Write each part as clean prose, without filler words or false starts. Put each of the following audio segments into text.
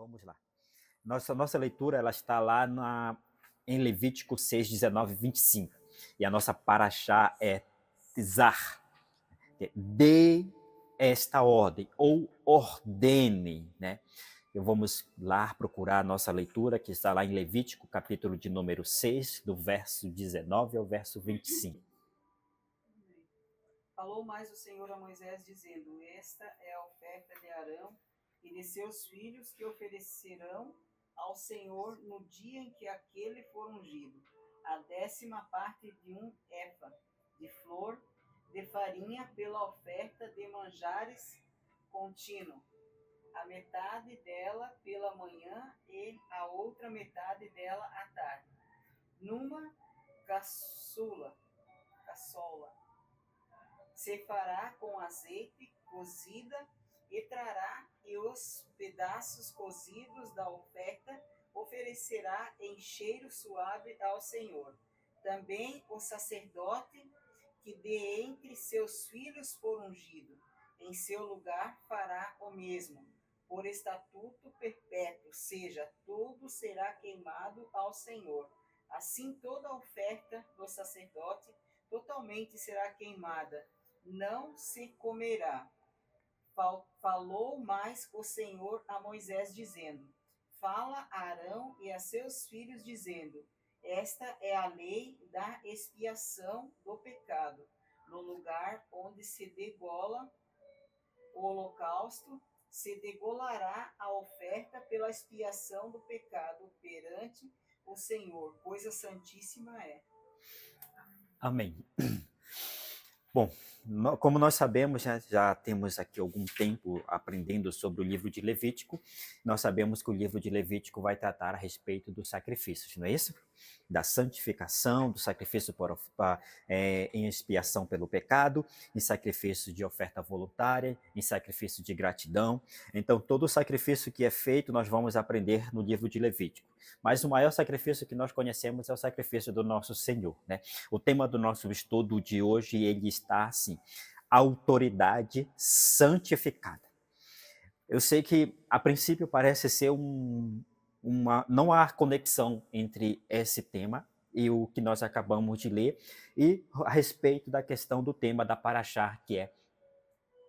Vamos lá. Nossa leitura ela está lá em Levítico 6, 19 e 25. E a nossa paraxá é Zar. Dê esta ordem, ou ordene, né? Vamos lá procurar a nossa leitura, que está lá em Levítico, capítulo de número 6, do verso 19 ao verso 25. Falou mais o Senhor a Moisés, dizendo: Esta é a oferta de Arão e de seus filhos que oferecerão ao Senhor no dia em que aquele for ungido, a 10ª parte de um efa de flor de farinha pela oferta de manjares contínuo, a metade dela pela manhã e a outra metade dela à tarde, numa caçola. Se fará com azeite cozida e trará e os pedaços cozidos da oferta oferecerá em cheiro suave ao Senhor. Também o sacerdote que de entre seus filhos for ungido, em seu lugar fará o mesmo, por estatuto perpétuo, seja, tudo será queimado ao Senhor. Assim toda a oferta do sacerdote totalmente será queimada, não se comerá. Falou mais o Senhor a Moisés, dizendo: Fala a Arão e a seus filhos, dizendo: Esta é a lei da expiação do pecado. No lugar onde se degola o holocausto, se degolará a oferta pela expiação do pecado perante o Senhor. Coisa santíssima é. Amém. Bom, como nós sabemos, já temos aqui algum tempo aprendendo sobre o livro de Levítico, nós sabemos que o livro de Levítico vai tratar a respeito dos sacrifícios, não é isso? Da santificação, do sacrifício em expiação pelo pecado, em sacrifício de oferta voluntária, em sacrifício de gratidão. Então, todo o sacrifício que é feito, nós vamos aprender no livro de Levítico. Mas o maior sacrifício que nós conhecemos é o sacrifício do nosso Senhor, né? O tema do nosso estudo de hoje, ele está assim: autoridade santificada. Eu sei que, a princípio, parece ser não há conexão entre esse tema e o que nós acabamos de ler, e a respeito da questão do tema da paraxá, que é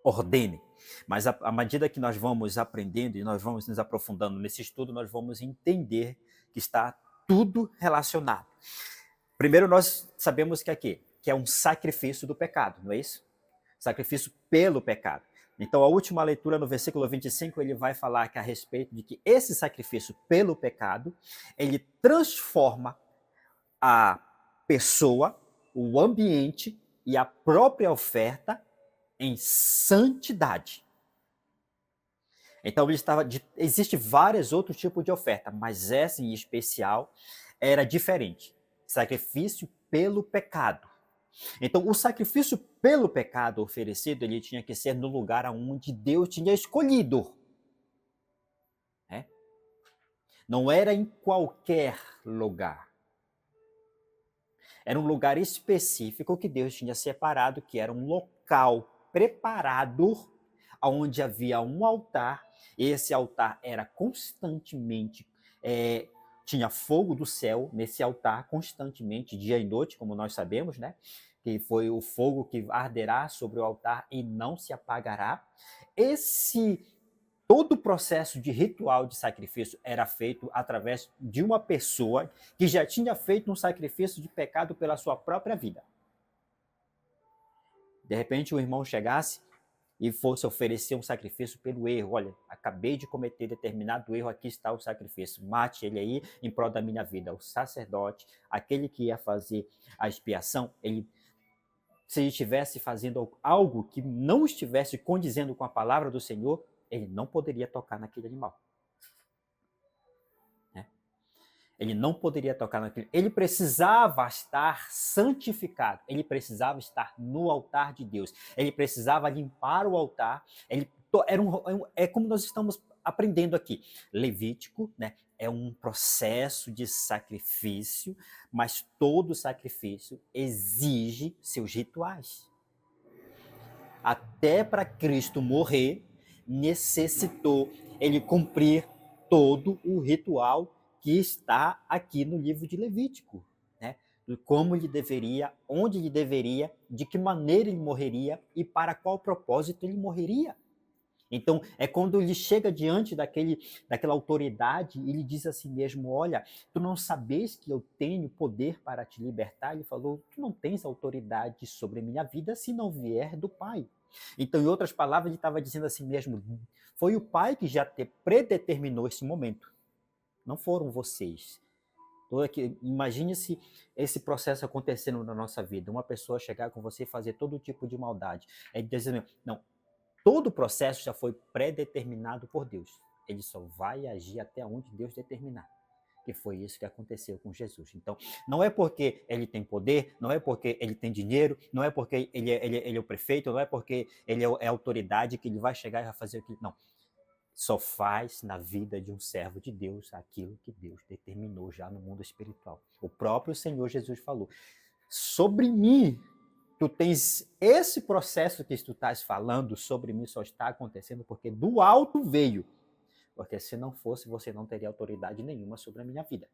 ordene. Mas à medida que nós vamos aprendendo e nós vamos nos aprofundando nesse estudo, nós vamos entender que está tudo relacionado. Primeiro, nós sabemos que é quê? Que é um sacrifício do pecado, não é isso? Sacrifício pelo pecado. Então, a última leitura, no versículo 25, ele vai falar que a respeito de que esse sacrifício pelo pecado, ele transforma a pessoa, o ambiente e a própria oferta em santidade. Então, existe vários outros tipos de oferta, mas essa em especial era diferente. Sacrifício pelo pecado. Então, o sacrifício pelo pecado oferecido, ele tinha que ser no lugar onde Deus tinha escolhido. Não era em qualquer lugar. Era um lugar específico que Deus tinha separado, que era um local preparado, onde havia um altar. Esse altar era constantemente, tinha fogo do céu nesse altar constantemente, dia e noite, como nós sabemos, né? Que foi o fogo que arderá sobre o altar e não se apagará. Todo o processo de ritual de sacrifício era feito através de uma pessoa que já tinha feito um sacrifício de pecado pela sua própria vida. De repente, o irmão chegasse e fosse oferecer um sacrifício pelo erro. Olha, acabei de cometer determinado erro, aqui está o sacrifício. Mate ele aí em prol da minha vida. O sacerdote, aquele que ia fazer a expiação, se ele estivesse fazendo algo que não estivesse condizendo com a palavra do Senhor, ele não poderia tocar naquele animal. Ele não poderia tocar naquele. Ele precisava estar santificado. Ele precisava estar no altar de Deus. Ele precisava limpar o altar. É como nós estamos aprendendo aqui. Levítico, né, é um processo de sacrifício, mas todo sacrifício exige seus rituais. Até para Cristo morrer, necessitou ele cumprir todo o ritual que está aqui no livro de Levítico, né? De como ele deveria, onde ele deveria, de que maneira ele morreria e para qual propósito ele morreria. Então, é quando ele chega diante daquela autoridade e ele diz assim mesmo, olha, tu não sabes que eu tenho poder para te libertar? Ele falou, tu não tens autoridade sobre a minha vida se não vier do Pai. Então, em outras palavras, ele estava dizendo assim mesmo, foi o Pai que já te predeterminou esse momento, não foram vocês. Imagine-se esse processo acontecendo na nossa vida, uma pessoa chegar com você e fazer todo tipo de maldade. É dizer, não, todo o processo já foi pré-determinado por Deus. Ele só vai agir até onde Deus determinar. E foi isso que aconteceu com Jesus. Então, não é porque ele tem poder, não é porque ele tem dinheiro, não é porque ele é o prefeito, não é porque ele é autoridade que ele vai chegar e vai fazer aquilo. Não. Só faz na vida de um servo de Deus aquilo que Deus determinou já no mundo espiritual. O próprio Senhor Jesus falou, sobre mim, tu tens esse processo que tu estás falando sobre mim só está acontecendo porque do alto veio. Porque se não fosse, você não teria autoridade nenhuma sobre a minha vida.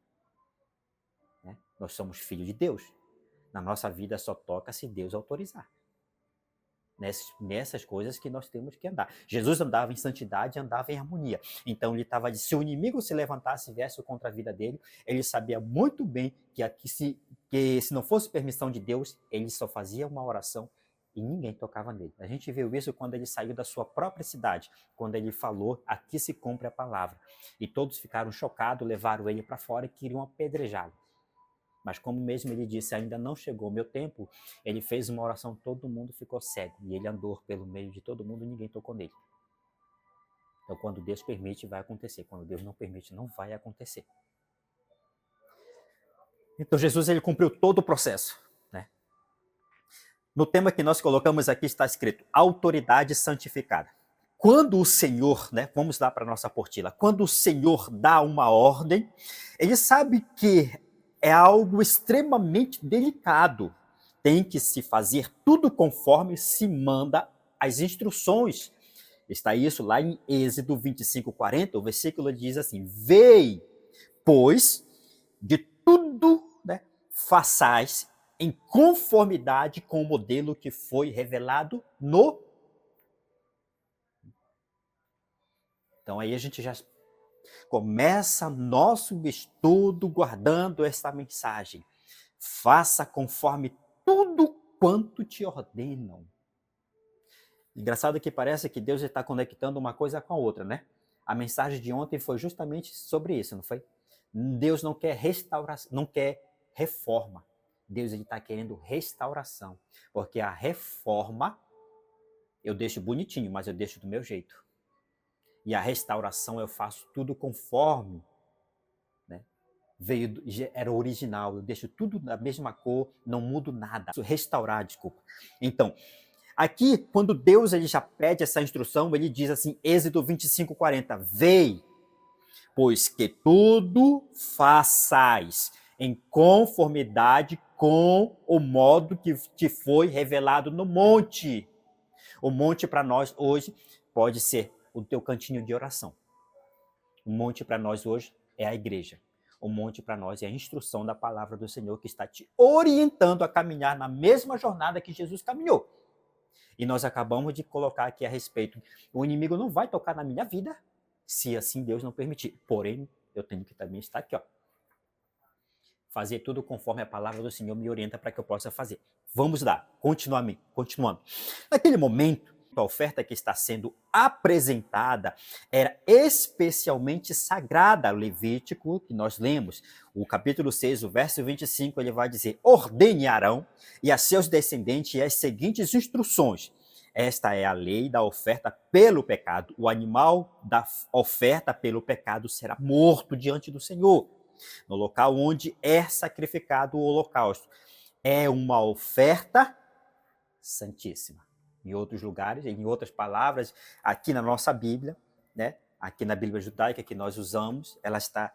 Né? Nós somos filhos de Deus. Na nossa vida só toca se Deus autorizar. Nessas coisas que nós temos que andar. Jesus andava em santidade, andava em harmonia. Então ele estava se o inimigo se levantasse e viesse contra a vida dele, ele sabia muito bem que se não fosse permissão de Deus, ele só fazia uma oração e ninguém tocava nele. A gente viu isso quando ele saiu da sua própria cidade, quando ele falou, aqui se cumpre a palavra. E todos ficaram chocados, levaram ele para fora e queriam apedrejá-lo. Mas como mesmo ele disse, ainda não chegou o meu tempo, ele fez uma oração, todo mundo ficou cego. E ele andou pelo meio de todo mundo e ninguém tocou nele. Então, quando Deus permite, vai acontecer. Quando Deus não permite, não vai acontecer. Então, Jesus ele cumpriu todo o processo. Né? No tema que nós colocamos aqui está escrito, autoridade santificada. Quando o Senhor, né, vamos lá para a nossa apostila, quando o Senhor dá uma ordem, ele sabe que é algo extremamente delicado. Tem que se fazer tudo conforme se manda as instruções. Está isso lá em Êxodo 25:40, o versículo diz assim, vei, pois, de tudo, né, façais em conformidade com o modelo que foi revelado no... Então aí a gente já começa nosso estudo guardando esta mensagem. Faça conforme tudo quanto te ordenam. Engraçado que parece que Deus está conectando uma coisa com a outra, né? A mensagem de ontem foi justamente sobre isso, não foi? Deus não quer restauração, não quer reforma. Deus está querendo restauração. Porque a reforma eu deixo bonitinho, mas eu deixo do meu jeito. E a restauração eu faço tudo conforme, né? Era original, eu deixo tudo da mesma cor, não mudo nada. Restaurar, desculpa. Então, aqui, quando Deus ele já pede essa instrução, ele diz assim, Êxodo 25:40, vei, pois que tudo façais em conformidade com o modo que te foi revelado no monte. O monte para nós hoje pode ser o teu cantinho de oração. O monte para nós hoje é a igreja. O monte para nós é a instrução da palavra do Senhor que está te orientando a caminhar na mesma jornada que Jesus caminhou. E nós acabamos de colocar aqui a respeito. O inimigo não vai tocar na minha vida se assim Deus não permitir. Porém, eu tenho que também estar aqui, ó. Fazer tudo conforme a palavra do Senhor me orienta para que eu possa fazer. Vamos lá, continuando. Naquele momento, a oferta que está sendo apresentada era especialmente sagrada. Levítico, que nós lemos, o capítulo 6, o verso 25, ele vai dizer, ordene a Arão e a seus descendentes as seguintes instruções. Esta é a lei da oferta pelo pecado. O animal da oferta pelo pecado será morto diante do Senhor, no local onde é sacrificado o holocausto. É uma oferta santíssima. Em outros lugares, em outras palavras, aqui na nossa Bíblia, né? Aqui na Bíblia judaica que nós usamos, ela está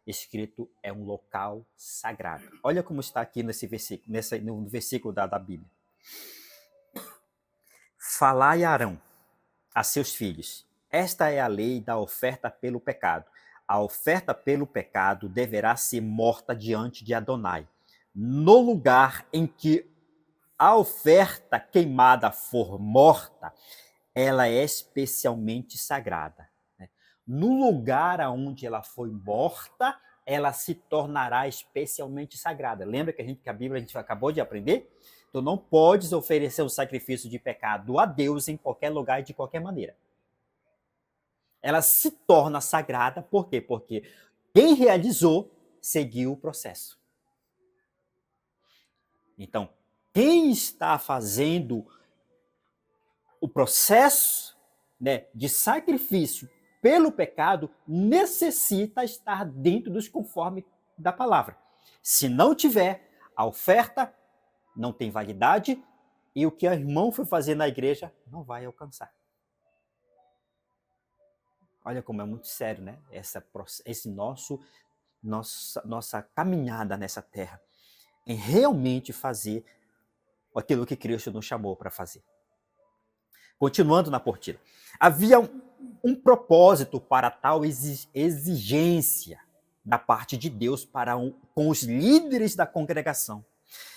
escrito, é um local sagrado. Olha como está aqui nesse versículo, no versículo da Bíblia. Falai a Arão, a seus filhos, esta é a lei da oferta pelo pecado. a oferta pelo pecado deverá ser morta diante de Adonai, no lugar em que a oferta queimada for morta, ela é especialmente sagrada. No lugar aonde ela foi morta, ela se tornará especialmente sagrada. Lembra que a Bíblia a gente acabou de aprender? Tu não podes oferecer o sacrifício de pecado a Deus em qualquer lugar e de qualquer maneira. Ela se torna sagrada, por quê? Porque quem realizou seguiu o processo. Então, quem está fazendo o processo, né, de sacrifício pelo pecado necessita estar dentro dos conformes da palavra. Se não tiver, a oferta não tem validade e o que o irmão foi fazer na igreja não vai alcançar. Olha como é muito sério, né? Esse nossa caminhada nessa terra em realmente fazer aquilo que Cristo nos chamou para fazer. Continuando na portilha. Havia um propósito para tal exigência da parte de Deus com os líderes da congregação.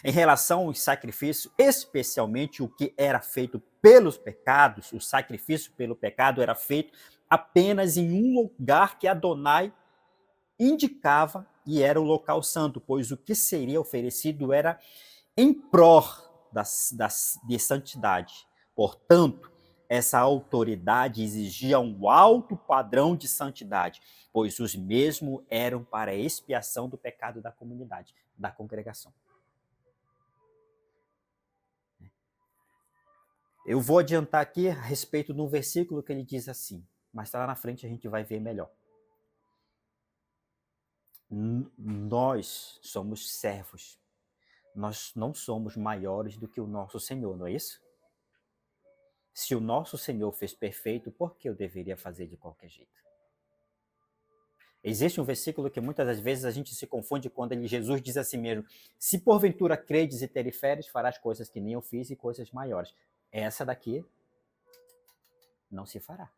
Em relação aos sacrifícios, especialmente o que era feito pelos pecados, o sacrifício pelo pecado era feito apenas em um lugar que Adonai indicava e era o local santo, pois o que seria oferecido era em prol de santidade. Portanto, essa autoridade exigia um alto padrão de santidade, pois os mesmos eram para a expiação do pecado da comunidade, da congregação. Eu vou adiantar aqui a respeito de um versículo que ele diz assim, mas lá na frente a gente vai ver melhor. Nós somos servos. Nós não somos maiores do que o nosso Senhor, não é isso? Se o nosso Senhor fez perfeito, por que eu deveria fazer de qualquer jeito? Existe um versículo que muitas das vezes a gente se confunde quando Jesus diz assim mesmo, se porventura credes e teriferes, farás coisas que nem eu fiz e coisas maiores. Essa daqui não se fará.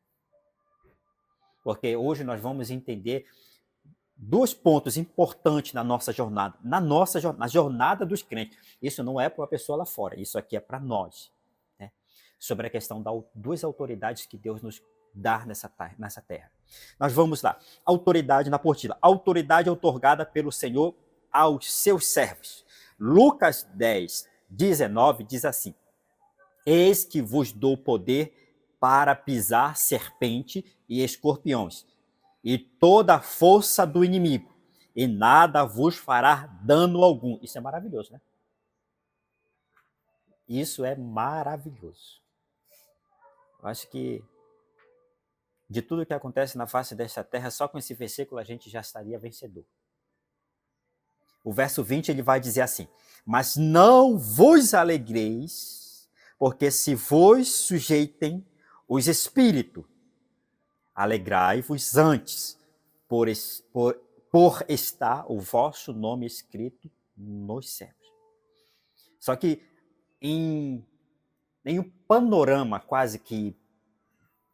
Porque hoje nós vamos entender 2 pontos importantes na nossa jornada, na jornada dos crentes. Isso não é para uma pessoa lá fora, isso aqui é para nós. Né? Sobre a questão das 2 autoridades que Deus nos dá nessa terra. Nós vamos lá. Autoridade na portilha. Autoridade outorgada pelo Senhor aos seus servos. Lucas 10, 19 diz assim, eis que vos dou poder para pisar serpente e escorpiões, e toda a força do inimigo, e nada vos fará dano algum. Isso é maravilhoso, né? Isso é maravilhoso. Eu acho que de tudo que acontece na face desta terra, só com esse versículo a gente já estaria vencedor. O verso 20 ele vai dizer assim, mas não vos alegreis, porque se vos sujeitem os espíritos, alegrai-vos antes, por estar o vosso nome escrito nos céus. Só que em um panorama quase que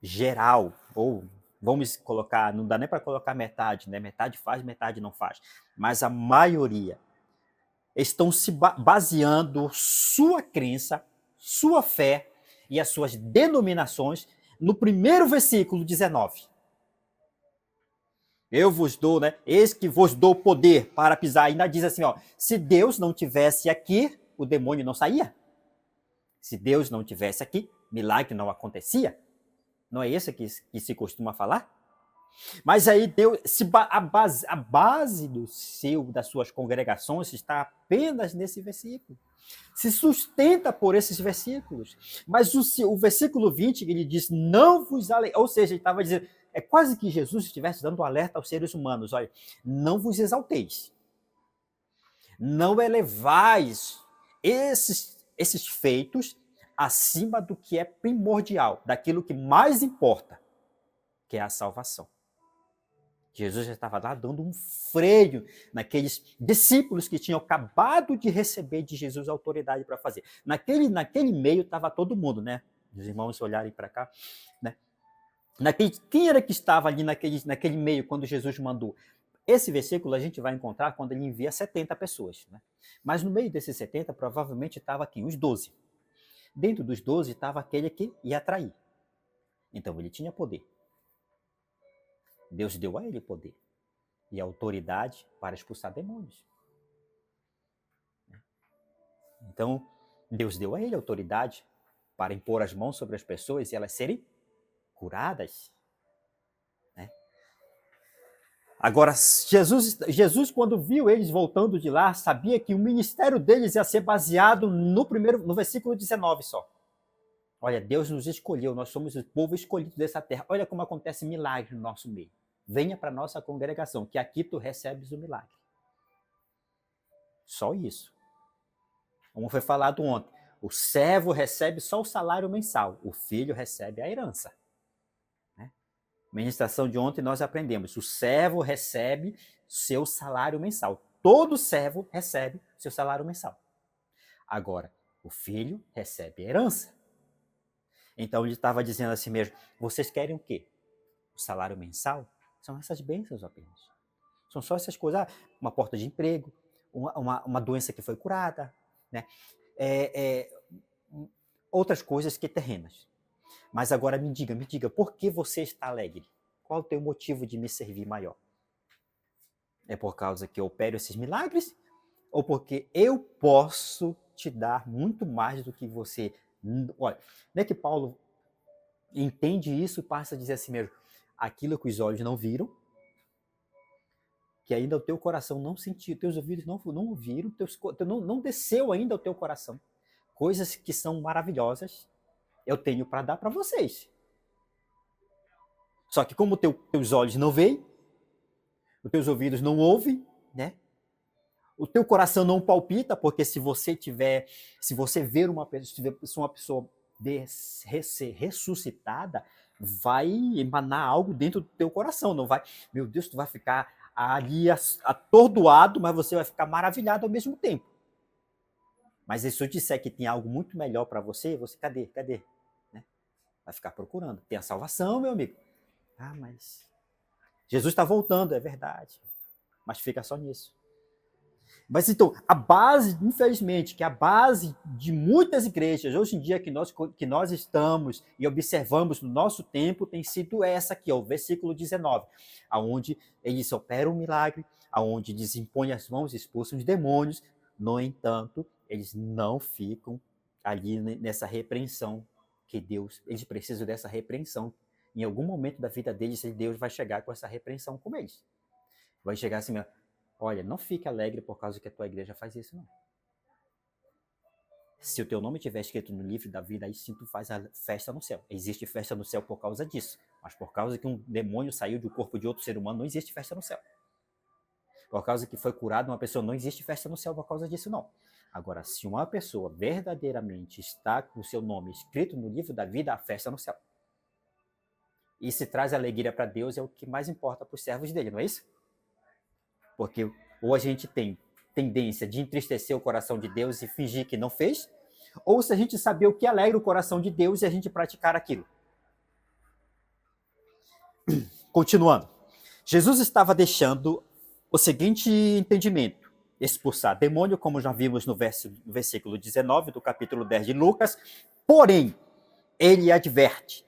geral, ou vamos colocar, não dá nem para colocar metade, né? Metade faz, metade não faz. Mas a maioria estão se baseando sua crença, sua fé e as suas denominações no primeiro versículo 19. Eu vos dou, né? Eis que vos dou poder para pisar. Ainda diz assim, ó, se Deus não tivesse aqui, o demônio não saía. Se Deus não tivesse aqui, milagre não acontecia. Não é isso que se costuma falar? Mas aí Deus, a base das suas congregações está apenas nesse versículo. Se sustenta por esses versículos. Mas o versículo 20, ele diz, não vos alegreis. Ou seja, ele estava dizendo, é quase que Jesus estivesse dando um alerta aos seres humanos. Olha, não vos exalteis. Não elevais esses feitos acima do que é primordial, daquilo que mais importa, que é a salvação. Jesus já estava lá dando um freio naqueles discípulos que tinham acabado de receber de Jesus a autoridade para fazer. Naquele meio estava todo mundo, né? Os irmãos olharem para cá, né? Quem era que estava ali naquele meio quando Jesus mandou? Esse versículo a gente vai encontrar quando ele envia 70 pessoas. Né? Mas no meio desses 70, provavelmente estava aqui os 12. Dentro dos 12 estava aquele que ia trair. Então ele tinha poder. Deus deu a ele poder e autoridade para expulsar demônios. Então, Deus deu a ele autoridade para impor as mãos sobre as pessoas e elas serem curadas. Né? Agora, Jesus, quando viu eles voltando de lá, sabia que o ministério deles ia ser baseado no versículo 19 só. Olha, Deus nos escolheu, nós somos o povo escolhido dessa terra. Olha como acontece milagre no nosso meio. Venha para a nossa congregação, que aqui tu recebes o milagre. Só isso. Como foi falado ontem, o servo recebe só o salário mensal, o filho recebe a herança. Né? Ministração de ontem nós aprendemos, o servo recebe seu salário mensal. Todo servo recebe seu salário mensal. Agora, o filho recebe a herança. Então ele estava dizendo assim mesmo, vocês querem o quê? O salário mensal? São essas bênçãos apenas. São só essas coisas, uma porta de emprego, uma doença que foi curada, né? Outras coisas que terrenas. Mas agora me diga, por que você está alegre? Qual o teu motivo de me servir maior? É por causa que eu opero esses milagres? Ou porque eu posso te dar muito mais do que você... Olha, não é que Paulo entende isso e passa a dizer assim mesmo, aquilo que os olhos não viram, que ainda o teu coração não sentiu, teus ouvidos não ouviram, não desceu ainda ao teu coração. Coisas que são maravilhosas, eu tenho para dar para vocês. Só que como teus olhos não veem, os teus ouvidos não ouvem, né? O teu coração não palpita, porque se você ver uma pessoa, se uma pessoa ser ressuscitada, vai emanar algo dentro do teu coração, não vai, meu Deus, tu vai ficar ali atordoado, mas você vai ficar maravilhado ao mesmo tempo. Mas se eu disser que tem algo muito melhor para você, cadê? Né? Vai ficar procurando. Tem a salvação, meu amigo. Ah, mas Jesus está voltando, é verdade. Mas fica só nisso. Mas então, a base, infelizmente, que é a base de muitas igrejas, hoje em dia que nós estamos e observamos no nosso tempo, tem sido essa aqui, ó, o versículo 19, onde eles operam um milagre, onde eles impõem as mãos e expulsam os demônios, no entanto, eles não ficam ali nessa repreensão que Deus, eles precisam dessa repreensão. Em algum momento da vida deles, Deus vai chegar com essa repreensão com eles. Vai chegar assim, olha, não fique alegre por causa que a tua igreja faz isso, não. Se o teu nome estiver escrito no livro da vida, aí sim tu faz a festa no céu. Existe festa no céu por causa disso. Mas por causa que um demônio saiu do corpo de outro ser humano, não existe festa no céu. Por causa que foi curado uma pessoa, não existe festa no céu por causa disso, não. Agora, se uma pessoa verdadeiramente está com o seu nome escrito no livro da vida, a festa no céu. E se traz alegria para Deus, é o que mais importa para os servos dele, não é isso? Porque ou a gente tem tendência de entristecer o coração de Deus e fingir que não fez, ou se a gente saber o que alegra o coração de Deus e a gente praticar aquilo. Continuando. Jesus estava deixando o seguinte entendimento: expulsar demônio, como já vimos no versículo 19 do capítulo 10 de Lucas, porém, ele adverte: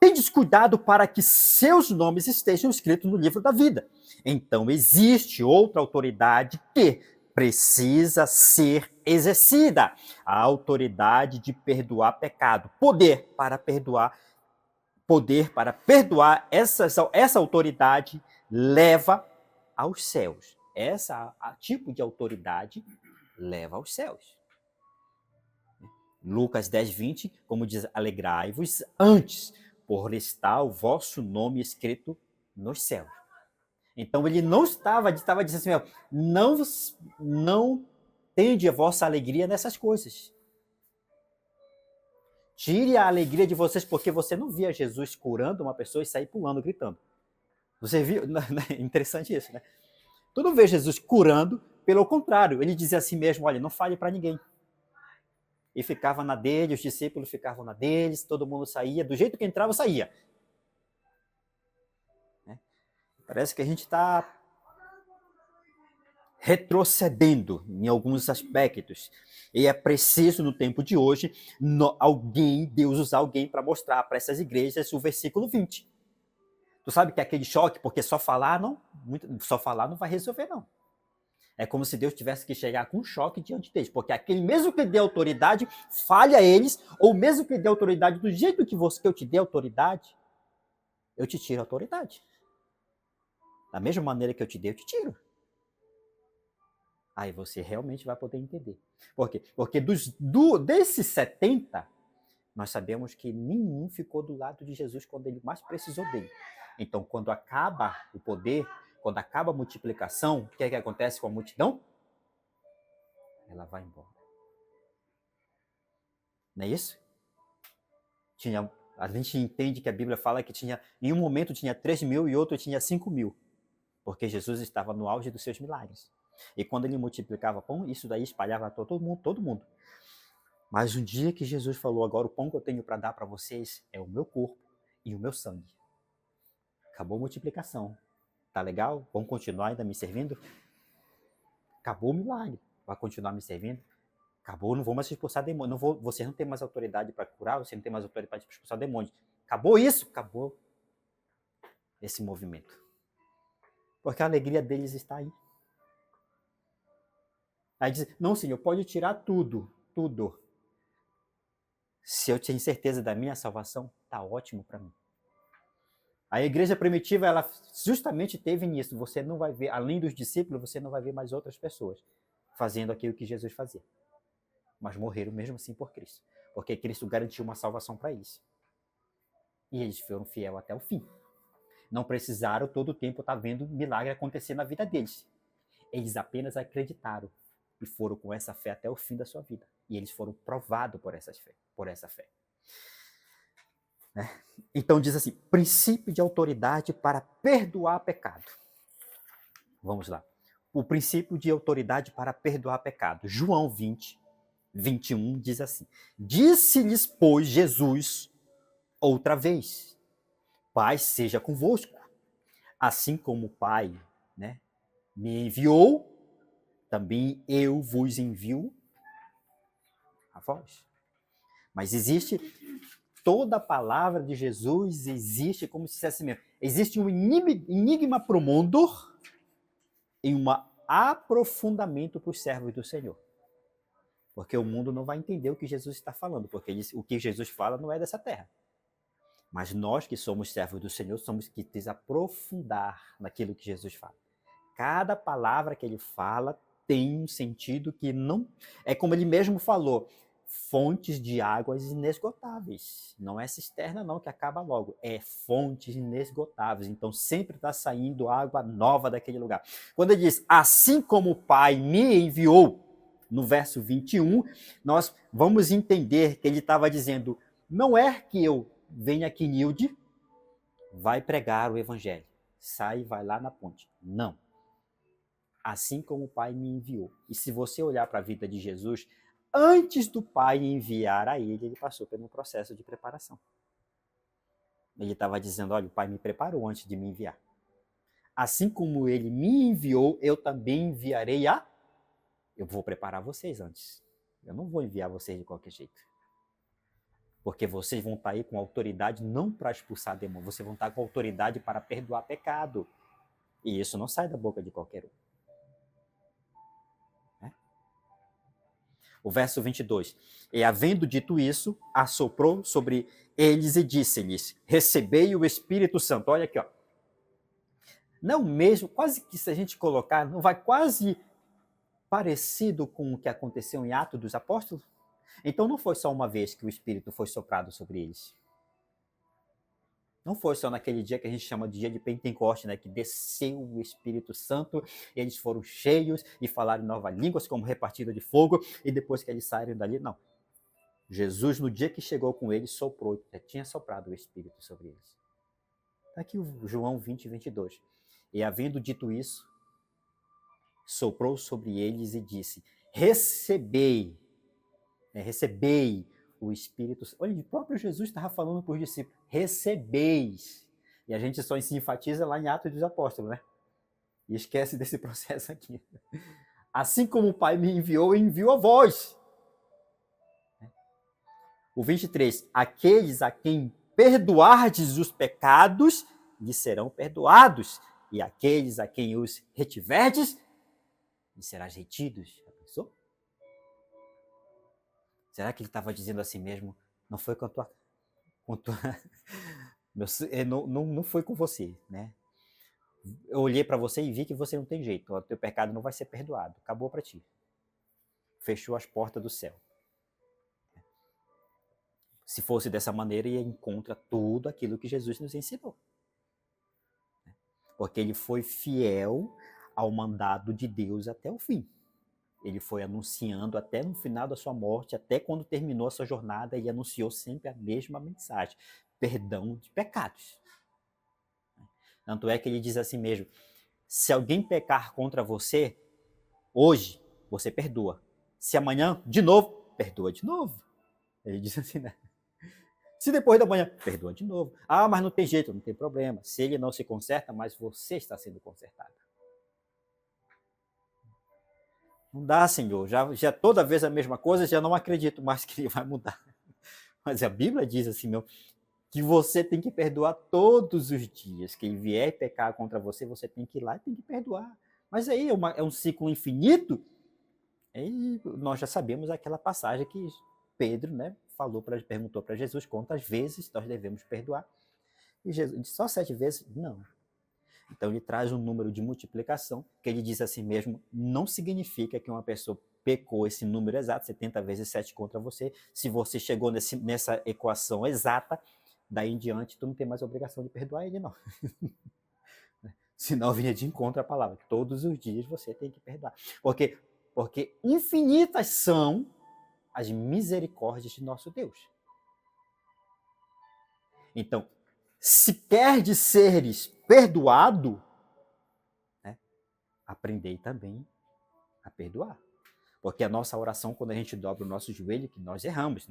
tendes cuidado para que seus nomes estejam escritos no livro da vida. Então, existe outra autoridade que precisa ser exercida. A autoridade de perdoar pecado. Poder para perdoar. Essa autoridade leva aos céus. Essa tipo de autoridade leva aos céus. Lucas 10, 20, como diz, alegrai-vos antes, por estar o vosso nome escrito nos céus. Então ele não estava dizendo assim, não tende a vossa alegria nessas coisas. Tire a alegria de vocês, porque você não via Jesus curando uma pessoa e sair pulando, gritando. Você viu? É interessante isso, né? Tu não vê Jesus curando, pelo contrário, ele dizia assim mesmo, olha, não fale para ninguém. E ficava na dele, os discípulos ficavam na deles, todo mundo saía, do jeito que entrava, saía. Parece que a gente está retrocedendo em alguns aspectos. E é preciso, no tempo de hoje, Deus usar alguém para mostrar para essas igrejas o versículo 20. Tu sabe que é aquele choque, porque só falar não vai resolver, não. É como se Deus tivesse que chegar com um choque diante deles, porque aquele mesmo que dê autoridade, falha a eles, ou mesmo que dê autoridade do jeito que eu te dê autoridade, eu te tiro a autoridade. Da mesma maneira que eu te dei, eu te tiro. Aí você realmente vai poder entender. Por quê? Porque desses 70, nós sabemos que nenhum ficou do lado de Jesus quando ele mais precisou dele. Então, quando acaba o poder, quando acaba a multiplicação, o que é que acontece com a multidão? Ela vai embora. Não é isso? A gente entende que a Bíblia fala que em um momento tinha 3.000 e outro tinha 5.000, porque Jesus estava no auge dos seus milagres. E quando ele multiplicava pão, isso daí espalhava todo mundo. Mas um dia que Jesus falou, agora o pão que eu tenho para dar para vocês é o meu corpo e o meu sangue. Acabou a multiplicação. Tá legal? Vão continuar ainda me servindo? Acabou o milagre. Vai continuar me servindo? Acabou, não vou mais expulsar demônio. Você não tem mais autoridade para curar, você não tem mais autoridade para expulsar demônios. Acabou isso? Acabou esse movimento. Porque a alegria deles está aí. Aí diz, não, Senhor, pode tirar tudo. Se eu tenho certeza da minha salvação, tá ótimo para mim. A igreja primitiva, ela justamente teve nisso. Você não vai ver, além dos discípulos, você não vai ver mais outras pessoas fazendo aquilo que Jesus fazia. Mas morreram mesmo assim por Cristo. Porque Cristo garantiu uma salvação para eles. E eles foram fiéis até o fim. Não precisaram todo o tempo estar vendo milagre acontecer na vida deles. Eles apenas acreditaram e foram com essa fé até o fim da sua vida. E eles foram provados por essa fé. Né? Então diz assim, princípio de autoridade para perdoar pecado. Vamos lá. O princípio de autoridade para perdoar pecado. João 20, 21 diz assim, disse-lhes, pois, Jesus outra vez, Pai seja convosco, assim como o Pai, né, me enviou, também eu vos envio a vós. Mas existe, toda a palavra de Jesus existe como se dissesse mesmo, existe um enigma para o mundo e um aprofundamento para os servos do Senhor. Porque o mundo não vai entender o que Jesus está falando, porque o que Jesus fala não é dessa terra. Mas nós que somos servos do Senhor, somos que aprofundar naquilo que Jesus fala. Cada palavra que ele fala tem um sentido que não... É como ele mesmo falou, fontes de águas inesgotáveis. Não é cisterna não, que acaba logo. É fontes inesgotáveis. Então sempre está saindo água nova daquele lugar. Quando ele diz, assim como o Pai me enviou, no verso 21, nós vamos entender que ele estava dizendo, não é que eu venha aqui, Nilde, vai pregar o evangelho. Sai e vai lá na ponte. Não. Assim como o Pai me enviou. E se você olhar para a vida de Jesus, antes do Pai enviar a ele passou por um processo de preparação. Ele estava dizendo, olha, o Pai me preparou antes de me enviar. Assim como ele me enviou, eu também enviarei Eu vou preparar vocês antes. Eu não vou enviar vocês de qualquer jeito. Porque vocês vão estar aí com autoridade não para expulsar demônio, vocês vão estar com autoridade para perdoar pecado. E isso não sai da boca de qualquer um. Né? O verso 22. E havendo dito isso, assoprou sobre eles e disse-lhes, recebei o Espírito Santo. Olha aqui, ó. Não mesmo, quase que se a gente colocar, não vai quase parecido com o que aconteceu em Atos dos Apóstolos? Então não foi só uma vez que o Espírito foi soprado sobre eles. Não foi só naquele dia que a gente chama de dia de Pentecoste, né, que desceu o Espírito Santo, e eles foram cheios e falaram novas línguas como repartida de fogo, e depois que eles saíram dali, não. Jesus, no dia que chegou com eles, soprou, já tinha soprado o Espírito sobre eles. Está aqui o João 20, 22. E havendo dito isso, soprou sobre eles e disse, recebei o Espírito Santo. Olha, o próprio Jesus estava falando para os discípulos, recebeis. E a gente só se enfatiza lá em Atos dos Apóstolos, né? E esquece desse processo aqui. Assim como o Pai me enviou, eu envio a vós. O 23. Aqueles a quem perdoardes os pecados, lhes serão perdoados. E aqueles a quem os retiverdes, lhes serás retidos. Já pensou? Será que ele estava dizendo assim mesmo? Não foi com a tua... não foi com você, né? Eu olhei para você e vi que você não tem jeito. O teu pecado não vai ser perdoado. Acabou para ti. Fechou as portas do céu. Se fosse dessa maneira, ia encontra tudo aquilo que Jesus nos ensinou. Porque ele foi fiel ao mandado de Deus até o fim. Ele foi anunciando até no final da sua morte, até quando terminou a sua jornada, ele anunciou sempre a mesma mensagem: perdão de pecados. Tanto é que ele diz assim mesmo: se alguém pecar contra você, hoje, você perdoa. Se amanhã, de novo, perdoa de novo. Ele diz assim, né? Se depois da manhã, perdoa de novo. Ah, mas não tem jeito, não tem problema. Se ele não se conserta, mas você está sendo consertado. Não dá, Senhor. Já toda vez a mesma coisa, já não acredito mais que ele vai mudar. Mas a Bíblia diz assim, meu, que você tem que perdoar todos os dias. Quem vier pecar contra você, você tem que ir lá e tem que perdoar. Mas aí é um ciclo infinito. E nós já sabemos aquela passagem que Pedro, né, perguntou para Jesus quantas vezes nós devemos perdoar. E Jesus disse, só 7 vezes? Não. Então ele traz um número de multiplicação, que ele diz assim mesmo, não significa que uma pessoa pecou esse número exato, 70 vezes 7 contra você. Se você chegou nessa equação exata, daí em diante tu não tem mais obrigação de perdoar ele, não. Senão vinha de encontro à palavra. Todos os dias você tem que perdoar. Porque infinitas são as misericórdias de nosso Deus. Então, se queres seres perdoado, né, aprendei também a perdoar. Porque a nossa oração, quando a gente dobra o nosso joelho, que nós erramos.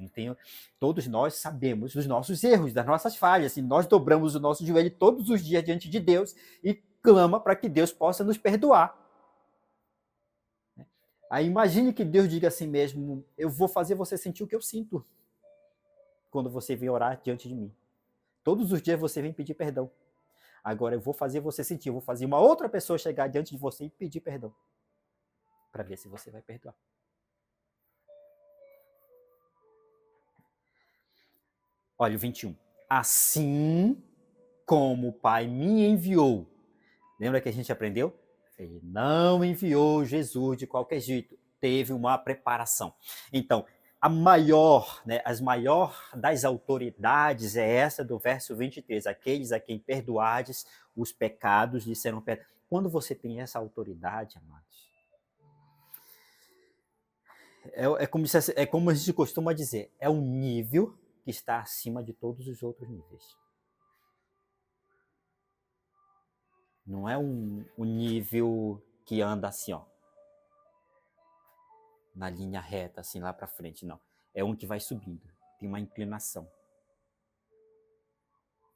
Todos nós sabemos dos nossos erros, das nossas falhas. E nós dobramos o nosso joelho todos os dias diante de Deus e clama para que Deus possa nos perdoar. Aí imagine que Deus diga assim mesmo, eu vou fazer você sentir o que eu sinto quando você vem orar diante de mim. Todos os dias você vem pedir perdão. Agora eu vou fazer você sentir, eu vou fazer uma outra pessoa chegar diante de você e pedir perdão. Para ver se você vai perdoar. Olha o 21. Assim como o Pai me enviou. Lembra que a gente aprendeu? Ele não enviou Jesus de qualquer jeito. Teve uma preparação. Então, as maior das autoridades é essa do verso 23. Aqueles a quem perdoardes os pecados lhes serão perdoados. Quando você tem essa autoridade, amados, é como a gente costuma dizer, é um nível que está acima de todos os outros níveis. Não é um nível que anda assim, ó, na linha reta, assim, lá para frente, não. É um que vai subindo, tem uma inclinação.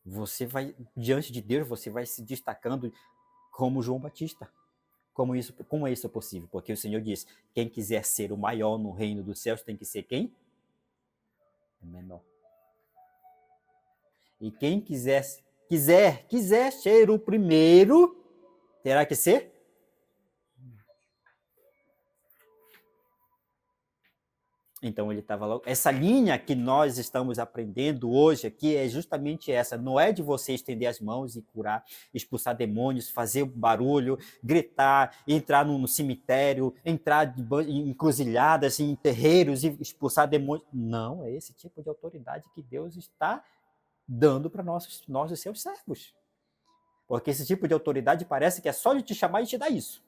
Você vai, diante de Deus, você vai se destacando como João Batista. Como é isso possível? Porque o Senhor diz, quem quiser ser o maior no reino dos céus tem que ser quem? O menor. E quem quiser ser o primeiro, terá que ser? Então ele estava logo. Essa linha que nós estamos aprendendo hoje aqui é justamente essa. Não é de você estender as mãos e curar, expulsar demônios, fazer barulho, gritar, entrar no cemitério, entrar em encruzilhadas, em terreiros e expulsar demônios. Não, é esse tipo de autoridade que Deus está dando para nós os seus servos. Porque esse tipo de autoridade parece que é só de te chamar e te dar isso.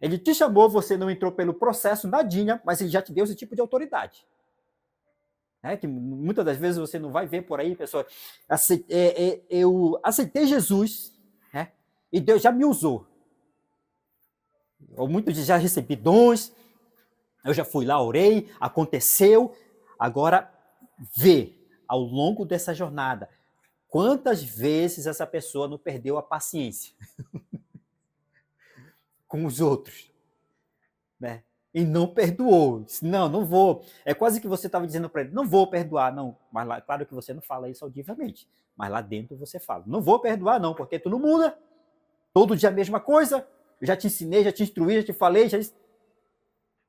Ele te chamou, você não entrou pelo processo, nadinha, mas ele já te deu esse tipo de autoridade. Que muitas das vezes você não vai ver por aí, pessoal, eu aceitei Jesus, né, e Deus já me usou. Ou muitos já recebi dons, eu já fui lá, orei, aconteceu, agora vê, ao longo dessa jornada, Quantas vezes essa pessoa não perdeu a paciência com os outros, né? E não perdoou. Disse, não, não vou. É quase que você estava dizendo para ele, não vou perdoar, não. Mas lá, claro que você não fala isso audivelmente, mas lá dentro você fala, não vou perdoar, não, porque tu não muda. Todo dia a mesma coisa. Eu já te ensinei, já te instruí, já te falei, já...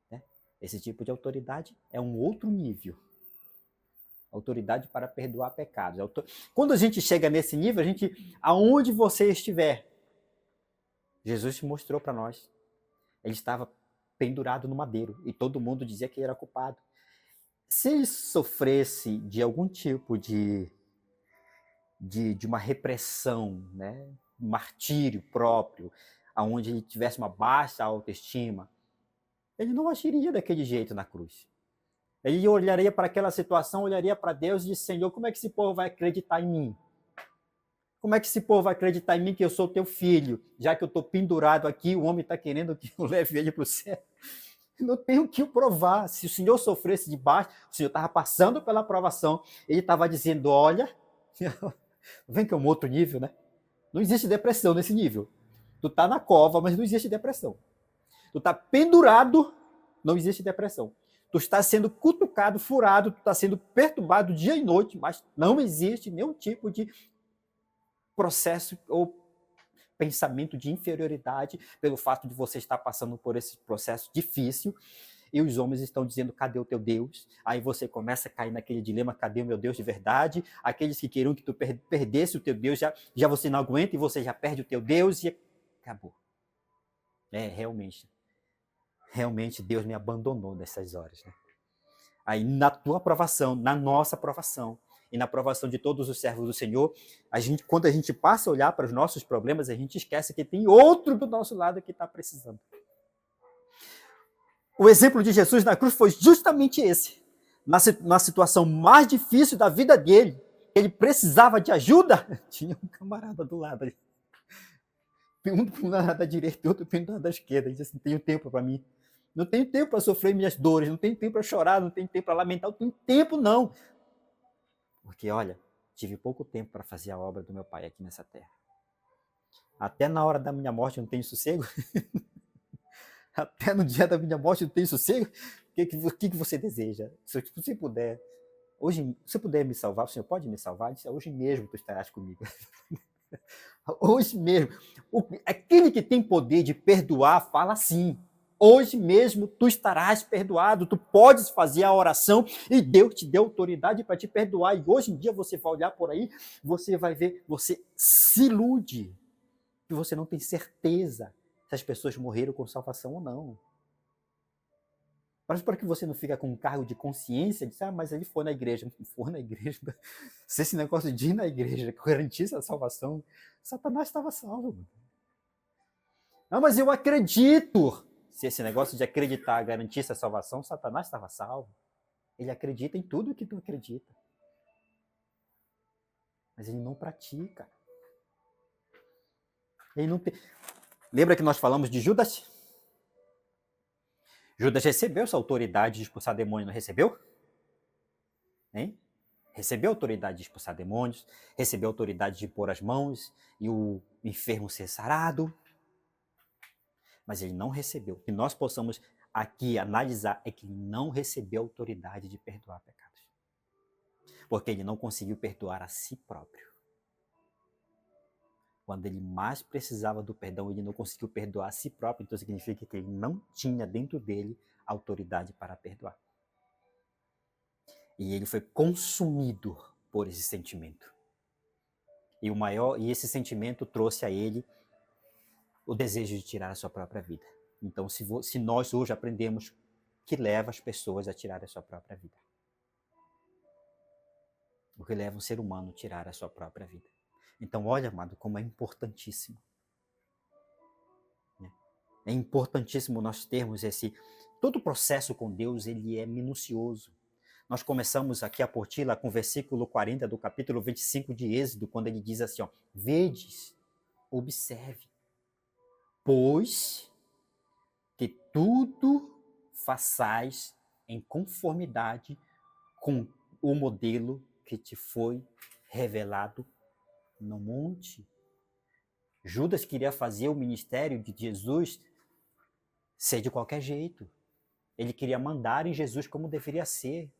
Né? Esse tipo de autoridade é um outro nível. Autoridade para perdoar pecados. Quando a gente chega nesse nível, a gente, aonde você estiver, Jesus te mostrou para nós. Ele estava pendurado no madeiro e todo mundo dizia que ele era culpado. Se ele sofresse de algum tipo de uma repressão, né, um martírio próprio, aonde ele tivesse uma baixa autoestima, ele não agiria daquele jeito na cruz. Ele olharia para aquela situação, olharia para Deus e disse, Senhor, como é que esse povo vai acreditar em mim? Como é que esse povo vai acreditar em mim que eu sou teu filho? Já que eu estou pendurado aqui, o homem está querendo que eu leve ele para o céu. Não tenho o que provar. Se o Senhor sofresse de baixo, o Senhor estava passando pela provação, ele estava dizendo, olha, vem que é um outro nível, né? Não existe depressão nesse nível. Tu está na cova, mas não existe depressão. Tu está pendurado, não existe depressão. Tu está sendo cutucado, furado, tu está sendo perturbado dia e noite, mas não existe nenhum tipo de processo ou pensamento de inferioridade pelo fato de você estar passando por esse processo difícil e os homens estão dizendo, cadê o teu Deus? Aí você começa a cair naquele dilema, cadê o meu Deus de verdade? Aqueles que queriam que tu perdesse o teu Deus, já você não aguenta e você já perde o teu Deus e acabou. Realmente Deus me abandonou nessas horas. Né? Aí na tua aprovação, na nossa aprovação, e na aprovação de todos os servos do Senhor, quando a gente passa a olhar para os nossos problemas, a gente esquece que tem outro do nosso lado que está precisando. O exemplo de Jesus na cruz foi justamente esse. Na situação mais difícil da vida dele, ele precisava de ajuda, tinha um camarada do lado ali. Um do lado da direita e outro do lado da esquerda. Ele disse, não tenho tempo para mim. Não tenho tempo para sofrer minhas dores, não tenho tempo para chorar, não tenho tempo para lamentar, não tenho tempo não. Porque, olha, tive pouco tempo para fazer a obra do meu pai aqui nessa terra. Até na hora da minha morte eu não tenho sossego. Até no dia da minha morte eu não tenho sossego. O que você deseja? Se você puder, hoje, se puder me salvar, o Senhor pode me salvar? Disse, hoje mesmo tu estarás comigo. Hoje mesmo. Aquele que tem poder de perdoar, fala assim. Hoje mesmo tu estarás perdoado, tu podes fazer a oração e Deus te deu autoridade para te perdoar. E hoje em dia você vai olhar por aí, você vai ver, você se ilude, que você não tem certeza se as pessoas morreram com salvação ou não. Mas para que você não fique com um cargo de consciência, de mas ele foi na igreja. Não foi na igreja. Se esse negócio de ir na igreja garantisse a salvação, Satanás estava salvo. Não, mas eu acredito. Se esse negócio de acreditar garantisse a salvação, Satanás estava salvo. Ele acredita em tudo que tu acredita. Mas ele não pratica. Ele não tem... Lembra que nós falamos de Judas? Judas recebeu essa autoridade de expulsar demônios, não recebeu? Hein? Recebeu a autoridade de expulsar demônios, recebeu a autoridade de pôr as mãos e o enfermo ser sarado. Mas ele não recebeu. O que nós possamos aqui analisar é que ele não recebeu a autoridade de perdoar pecados. Porque ele não conseguiu perdoar a si próprio. Quando ele mais precisava do perdão, ele não conseguiu perdoar a si próprio, então significa que ele não tinha dentro dele autoridade para perdoar. E ele foi consumido por esse sentimento. E esse sentimento trouxe a ele o desejo de tirar a sua própria vida. Então, se nós hoje aprendemos que leva as pessoas a tirar a sua própria vida. O que leva um ser humano a tirar a sua própria vida. Então, olha, amado, como é importantíssimo. É importantíssimo nós termos todo o processo com Deus, ele é minucioso. Nós começamos aqui a apostila com o versículo 40 do capítulo 25 de Êxodo, quando ele diz assim, vedes, observe, pois que tudo façais em conformidade com o modelo que te foi revelado no monte. Judas queria fazer o ministério de Jesus ser de qualquer jeito. Ele queria mandar em Jesus como deveria ser.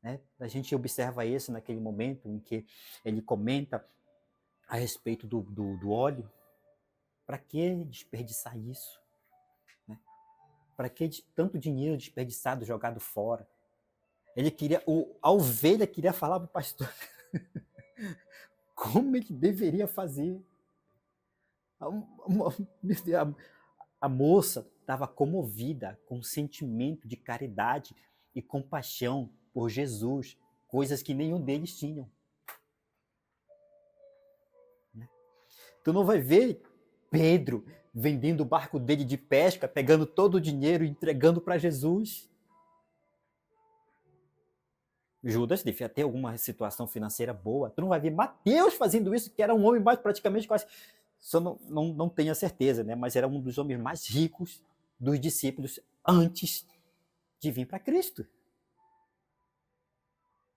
Né? A gente observa isso naquele momento em que ele comenta a respeito do óleo. Para que desperdiçar isso? Né? Para que tanto dinheiro desperdiçado, jogado fora? Ele queria, a ovelha queria falar para o pastor como ele deveria fazer. A moça estava comovida com um sentimento de caridade e compaixão por Jesus, coisas que nenhum deles tinham. Tu não vai ver Pedro vendendo o barco dele de pesca, pegando todo o dinheiro e entregando para Jesus. Judas devia ter alguma situação financeira boa. Tu não vai ver Mateus fazendo isso, que era um homem mais praticamente quase... Só não tenho a certeza, né? Mas era um dos homens mais ricos dos discípulos antes de vir para Cristo.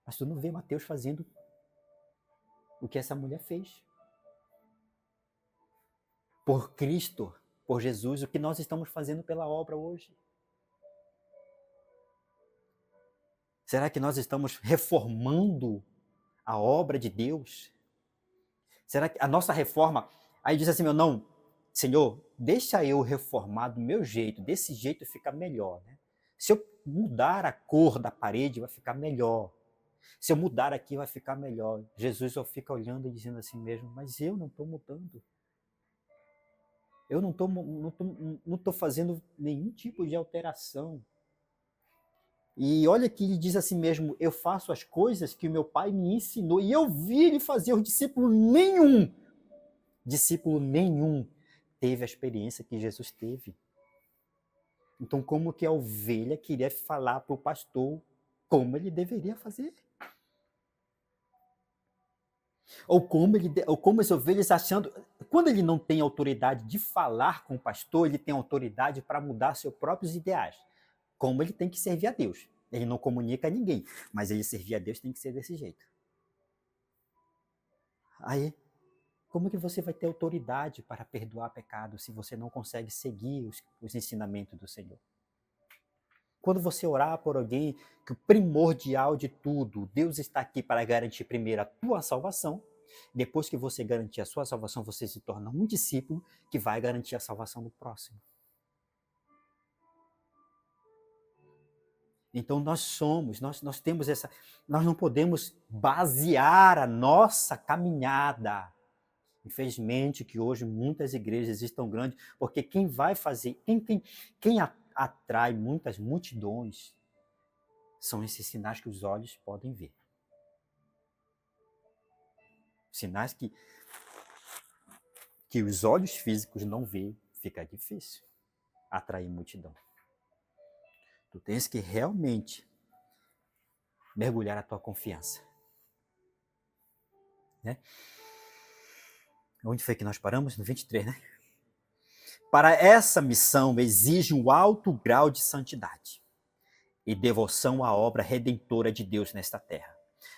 Mas tu não vê Mateus fazendo o que essa mulher fez. Por Cristo, por Jesus, o que nós estamos fazendo pela obra hoje. Será que nós estamos reformando a obra de Deus? Será que a nossa reforma... Aí diz assim, não, Senhor, deixa eu reformar do meu jeito, desse jeito fica melhor. Né? Se eu mudar a cor da parede, vai ficar melhor. Se eu mudar aqui, vai ficar melhor. Jesus só fica olhando e dizendo assim mesmo, mas eu não estou mudando. Eu não estou fazendo nenhum tipo de alteração. E olha que ele diz assim mesmo, eu faço as coisas que o meu pai me ensinou. E eu vi ele fazer, o discípulo nenhum teve a experiência que Jesus teve. Então, como que a ovelha queria falar para o pastor como ele deveria fazer? Ou como as ovelhas achando... Quando ele não tem autoridade de falar com o pastor, ele tem autoridade para mudar seus próprios ideais. Como ele tem que servir a Deus. Ele não comunica a ninguém, mas ele servir a Deus tem que ser desse jeito. Aí, como que você vai ter autoridade para perdoar pecado se você não consegue seguir os ensinamentos do Senhor? Quando você orar por alguém, que o primordial de tudo, Deus está aqui para garantir primeiro a tua salvação, depois que você garantir a sua salvação, você se torna um discípulo que vai garantir a salvação do próximo. Então nós temos essa... Nós não podemos basear a nossa caminhada. Infelizmente que hoje muitas igrejas estão grandes, porque quem vai fazer, quem atrai muitas multidões são esses sinais que os olhos podem ver. Sinais que os olhos físicos não veem, fica difícil atrair multidão. Tu tens que realmente mergulhar a tua confiança. Né? Onde foi que nós paramos? No 23, né? Para essa missão exige um alto grau de santidade e devoção à obra redentora de Deus nesta terra.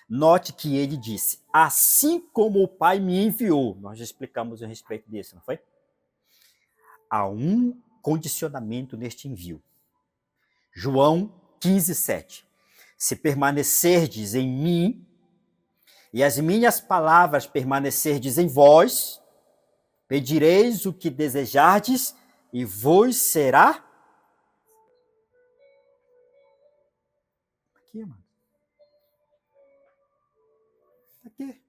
Note que ele disse, assim como o Pai me enviou. Nós já explicamos a respeito disso, não foi? Há um condicionamento neste envio. João 15:7. Se permanecerdes em mim e as minhas palavras permanecerdes em vós, pedireis o que desejardes e vos será... Aqui, mano. Aqui.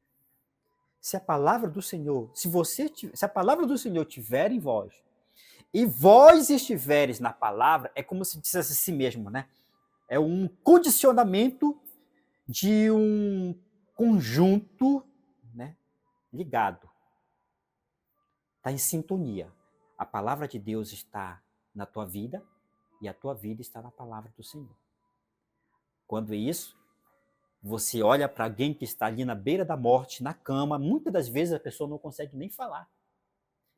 Se a palavra do Senhor, se a palavra do Senhor estiver em vós, e vós estiveres na palavra, é como se dissesse a si mesmo, né? É um condicionamento de um conjunto, né, ligado. Está em sintonia. A palavra de Deus está na tua vida e a tua vida está na palavra do Senhor. Quando é isso, você olha para alguém que está ali na beira da morte, na cama, muitas das vezes a pessoa não consegue nem falar.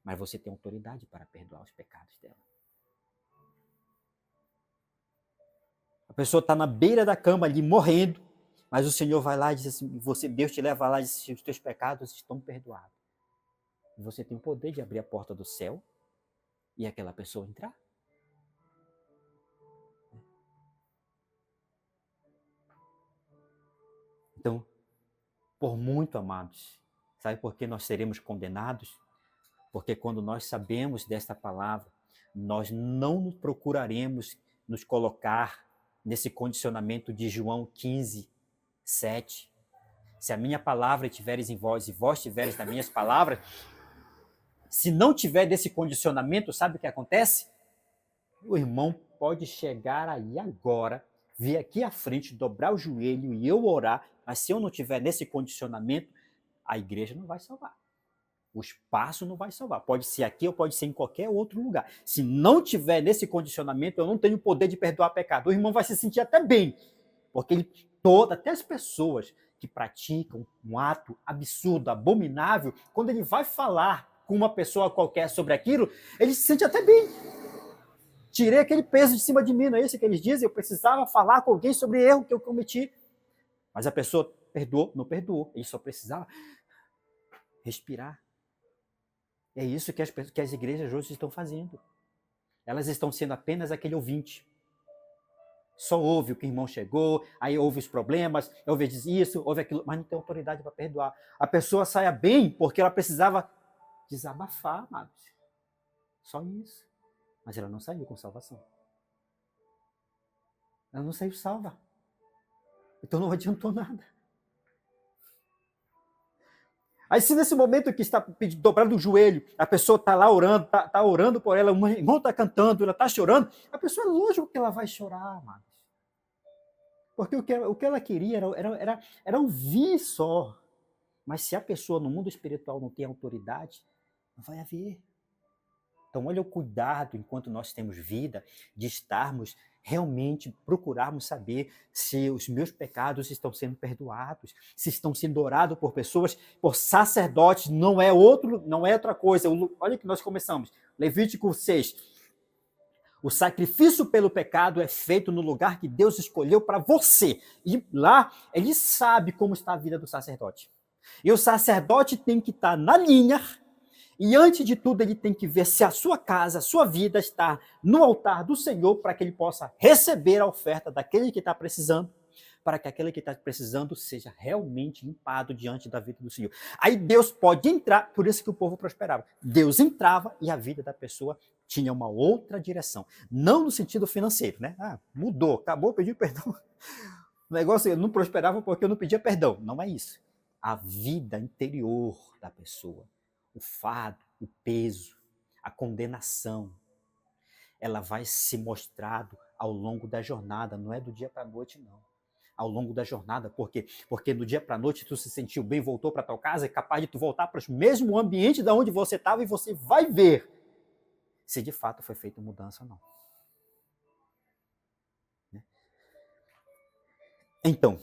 Mas você tem autoridade para perdoar os pecados dela. A pessoa está na beira da cama ali, morrendo, Mas o Senhor vai lá e diz assim, Deus te leva lá e diz assim, os teus pecados estão perdoados. Você tem o poder de abrir a porta do céu e aquela pessoa entrar. Então, por muito, amados, sabe por que nós seremos condenados? Porque quando nós sabemos desta palavra, nós não procuraremos nos colocar nesse condicionamento de João 15, 7. Se a minha palavra estiveres em vós e vós estiveres nas minhas palavras, se não tiver desse condicionamento, sabe o que acontece? O irmão pode chegar aí agora, vir aqui à frente, dobrar o joelho e eu orar, mas se eu não tiver nesse condicionamento, a igreja não vai salvar. O espaço não vai salvar. Pode ser aqui ou pode ser em qualquer outro lugar. Se não tiver nesse condicionamento, eu não tenho o poder de perdoar pecado. O irmão vai se sentir até bem, porque até as pessoas que praticam um ato absurdo, abominável, quando ele vai falar com uma pessoa qualquer sobre aquilo, ele se sente até bem. Tirei aquele peso de cima de mim, não é isso que eles dizem? Eu precisava falar com alguém sobre o erro que eu cometi. Mas a pessoa perdoou, não perdoou. Ele só precisava respirar. É isso que as igrejas hoje estão fazendo. Elas estão sendo apenas aquele ouvinte. Só ouve o que o irmão chegou, aí ouve os problemas, ouve isso, ouve aquilo, mas não tem autoridade para perdoar. A pessoa saia bem porque ela precisava desabafar, amados. Só isso. Mas ela não saiu com salvação. Ela não saiu salva. Então não adiantou nada. Aí se nesse momento que está dobrando o joelho, a pessoa está lá orando, está orando por ela, o irmão está cantando, ela está chorando, a pessoa, lógico que ela vai chorar, amados. Porque o que ela queria era ouvir só. Mas se a pessoa no mundo espiritual não tem autoridade, não vai haver. Então olha o cuidado, enquanto nós temos vida, de estarmos realmente procurarmos saber se os meus pecados estão sendo perdoados, se estão sendo orados por pessoas, por sacerdotes, não é outra coisa. Olha que nós começamos, Levítico 6. O sacrifício pelo pecado é feito no lugar que Deus escolheu para você. E lá ele sabe como está a vida do sacerdote. E o sacerdote tem que estar na linha. E antes de tudo, ele tem que ver se a sua casa, a sua vida está no altar do Senhor para que ele possa receber a oferta daquele que está precisando, para que aquele que está precisando seja realmente limpado diante da vida do Senhor. Aí Deus pode entrar, por isso que o povo prosperava. Deus entrava e a vida da pessoa tinha uma outra direção. Não no sentido financeiro, né? Mudou, acabou, pediu perdão. O negócio, eu não prosperava porque eu não pedia perdão. Não é isso. A vida interior da pessoa, o fardo, o peso, a condenação, ela vai se mostrando ao longo da jornada, não é do dia para a noite, não. Ao longo da jornada, por quê? Porque do dia para a noite tu se sentiu bem, voltou para tua casa, é capaz de tu voltar para o mesmo ambiente da onde você estava e você vai ver se de fato foi feita mudança ou não. Então,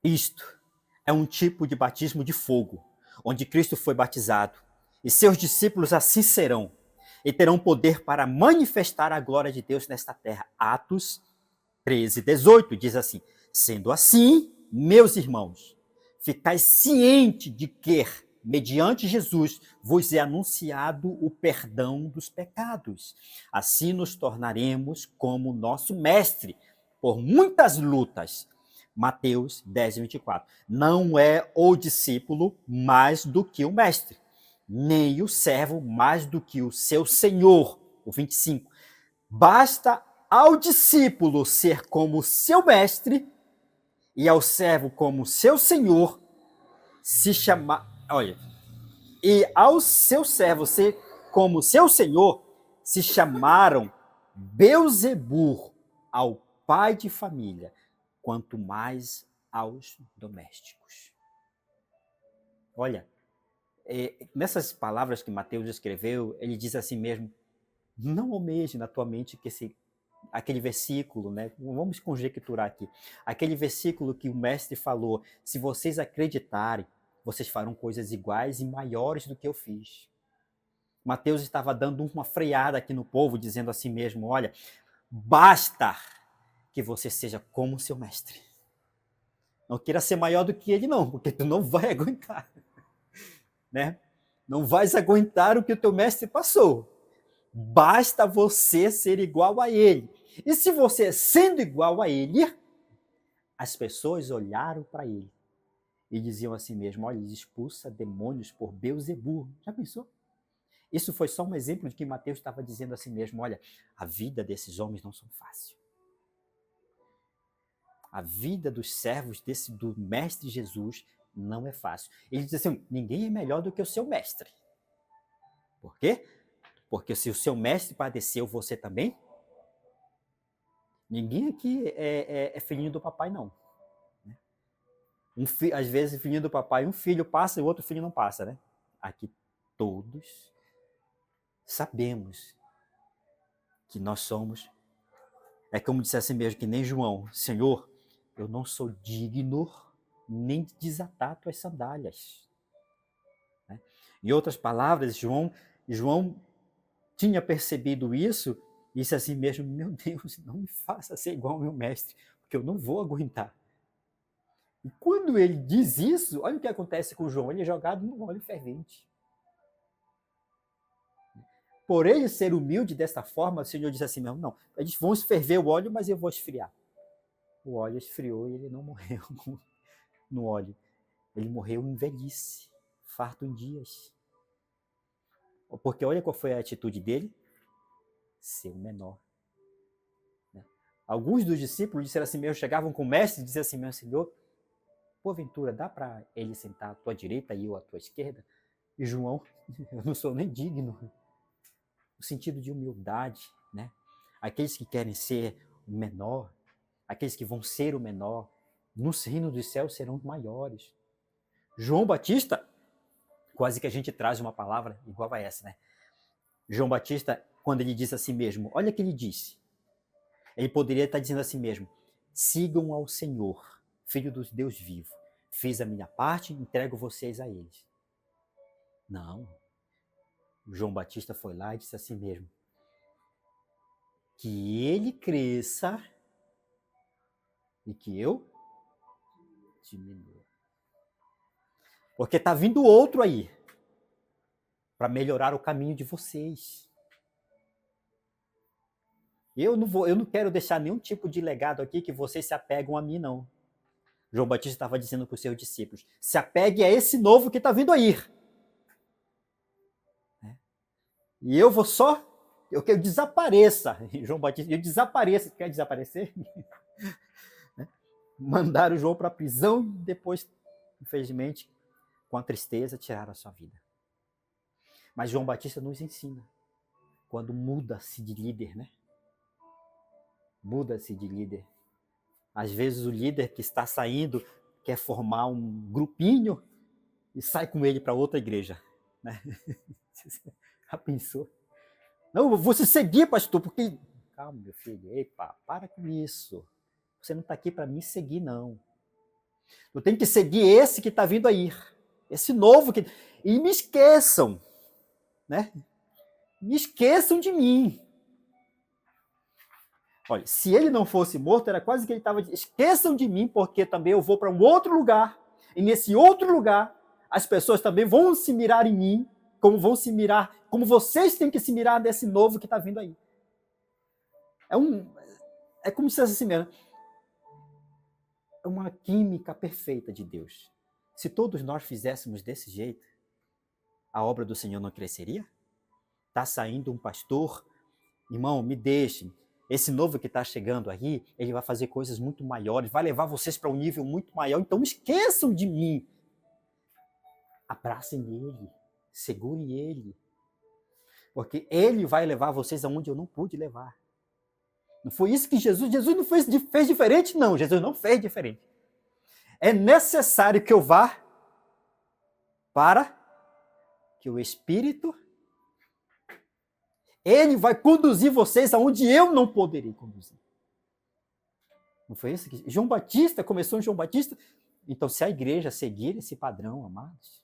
isto é um tipo de batismo de fogo, onde Cristo foi batizado, e seus discípulos assim serão, e terão poder para manifestar a glória de Deus nesta terra. Atos 13, 18 diz assim: sendo assim, meus irmãos, ficais ciente de que, mediante Jesus, vos é anunciado o perdão dos pecados. Assim nos tornaremos como nosso mestre, por muitas lutas. Mateus 10, 24. Não é o discípulo mais do que o mestre, nem o servo mais do que o seu senhor. O 25. Basta ao discípulo ser como seu mestre e ao servo como seu senhor, se chamar. Olha, e ao seu servo ser como seu senhor, se chamaram Belzebu, ao pai de família, quanto mais aos domésticos. Olha, nessas palavras que Mateus escreveu, ele diz assim mesmo: não almeje na tua mente que aquele versículo, né? Vamos conjecturar aqui. Aquele versículo que o mestre falou: se vocês acreditarem, vocês farão coisas iguais e maiores do que eu fiz. Mateus estava dando uma freada aqui no povo, dizendo assim mesmo: olha, basta que você seja como seu mestre. Não queira ser maior do que ele, não, porque tu não vai aguentar. Né? Não vais aguentar o que o teu mestre passou. Basta você ser igual a ele. E se você, sendo igual a ele, as pessoas olharam para ele e diziam assim mesmo, olha, ele expulsa demônios por Beelzebub. Já pensou? Isso foi só um exemplo de que Mateus estava dizendo assim mesmo, olha, a vida desses homens não são fácil. A vida dos servos do mestre Jesus não é fácil. Ele diz assim, ninguém é melhor do que o seu mestre. Por quê? Porque se o seu mestre padeceu, você também? Ninguém aqui é filhinho do papai, não. Às vezes, filhinho do papai, um filho passa e o outro filho não passa, né? Aqui todos sabemos que nós somos. É como disse assim mesmo, que nem João. Senhor, eu não sou digno nem de desatar tuas sandálias. Né? Em outras palavras, João tinha percebido isso e disse assim mesmo, meu Deus, não me faça ser igual ao meu mestre, porque eu não vou aguentar. E quando ele diz isso, olha o que acontece com João, ele é jogado no óleo fervente. Por ele ser humilde dessa forma, o Senhor disse assim mesmo, não, eles vão ferver o óleo, mas eu vou esfriar. O óleo esfriou e ele não morreu no óleo. Ele morreu em velhice, farto em dias. Porque olha qual foi a atitude dele, ser o menor. Alguns dos discípulos disseram assim mesmo, chegavam com o mestre e diziam assim, meu Senhor, porventura dá para ele sentar à tua direita e eu à tua esquerda? E João, eu não sou nem digno. O sentido de humildade, né? Aqueles que querem ser o menor, aqueles que vão ser o menor, no reino dos céus serão os maiores. João Batista, quase que a gente traz uma palavra igual a essa, né? João Batista, quando ele disse assim mesmo, olha o que ele disse. Ele poderia estar dizendo assim mesmo, sigam ao Senhor, Filho do Deus vivo. Fiz a minha parte, entrego vocês a eles. Não. João Batista foi lá e disse assim mesmo, que ele cresça e que eu diminua. Porque está vindo outro aí para melhorar o caminho de vocês. Eu não quero deixar nenhum tipo de legado aqui que vocês se apegam a mim, não. João Batista estava dizendo para os seus discípulos, se apegue a esse novo que está vindo aí. E eu vou só, eu quero que desapareça. João Batista, eu desapareça. Quer desaparecer? Mandaram o João para a prisão e depois, infelizmente, com a tristeza, tiraram a sua vida. Mas João Batista nos ensina, quando muda-se de líder, né? Muda-se de líder. Às vezes o líder que está saindo quer formar um grupinho e sai com ele para outra igreja. Né? Já pensou? Não, eu vou se seguir, pastor, porque... Calma, meu filho, epa, para com isso. Você não está aqui para me seguir, não. Eu tenho que seguir esse que está vindo aí. Esse novo que... E me esqueçam, né? Me esqueçam de mim. Olha, se ele não fosse morto, era quase que ele estava dizendo, esqueçam de mim, porque também eu vou para um outro lugar. E nesse outro lugar, as pessoas também vão se mirar em mim, como vão se mirar, como vocês têm que se mirar desse novo que está vindo aí. É como se fosse assim mesmo. É uma química perfeita de Deus. Se todos nós fizéssemos desse jeito, a obra do Senhor não cresceria? Está saindo um pastor, irmão, me deixe. Esse novo que está chegando aí, ele vai fazer coisas muito maiores, vai levar vocês para um nível muito maior. Então esqueçam de mim. Abracem ele, segurem ele. Porque ele vai levar vocês aonde eu não pude levar. Não foi isso que Jesus não fez diferente? Não, Jesus não fez diferente. É necessário que eu vá para que o Espírito, ele vai conduzir vocês aonde eu não poderei conduzir. Não foi isso que João Batista começou em João Batista? Então, se a igreja seguir esse padrão, amados,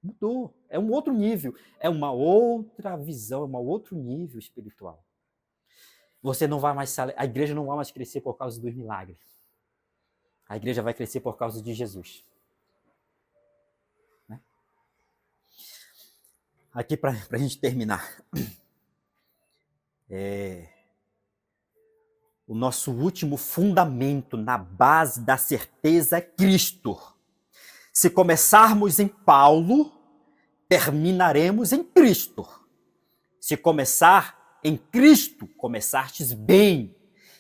mudou. É um outro nível. É uma outra visão, é um outro nível espiritual. Você não vai mais, a igreja não vai mais crescer por causa dos milagres. A igreja vai crescer por causa de Jesus. Né? Aqui, para a gente terminar. O nosso último fundamento na base da certeza é Cristo. Se começarmos em Paulo, terminaremos em Cristo. Se começar em Cristo, começastes bem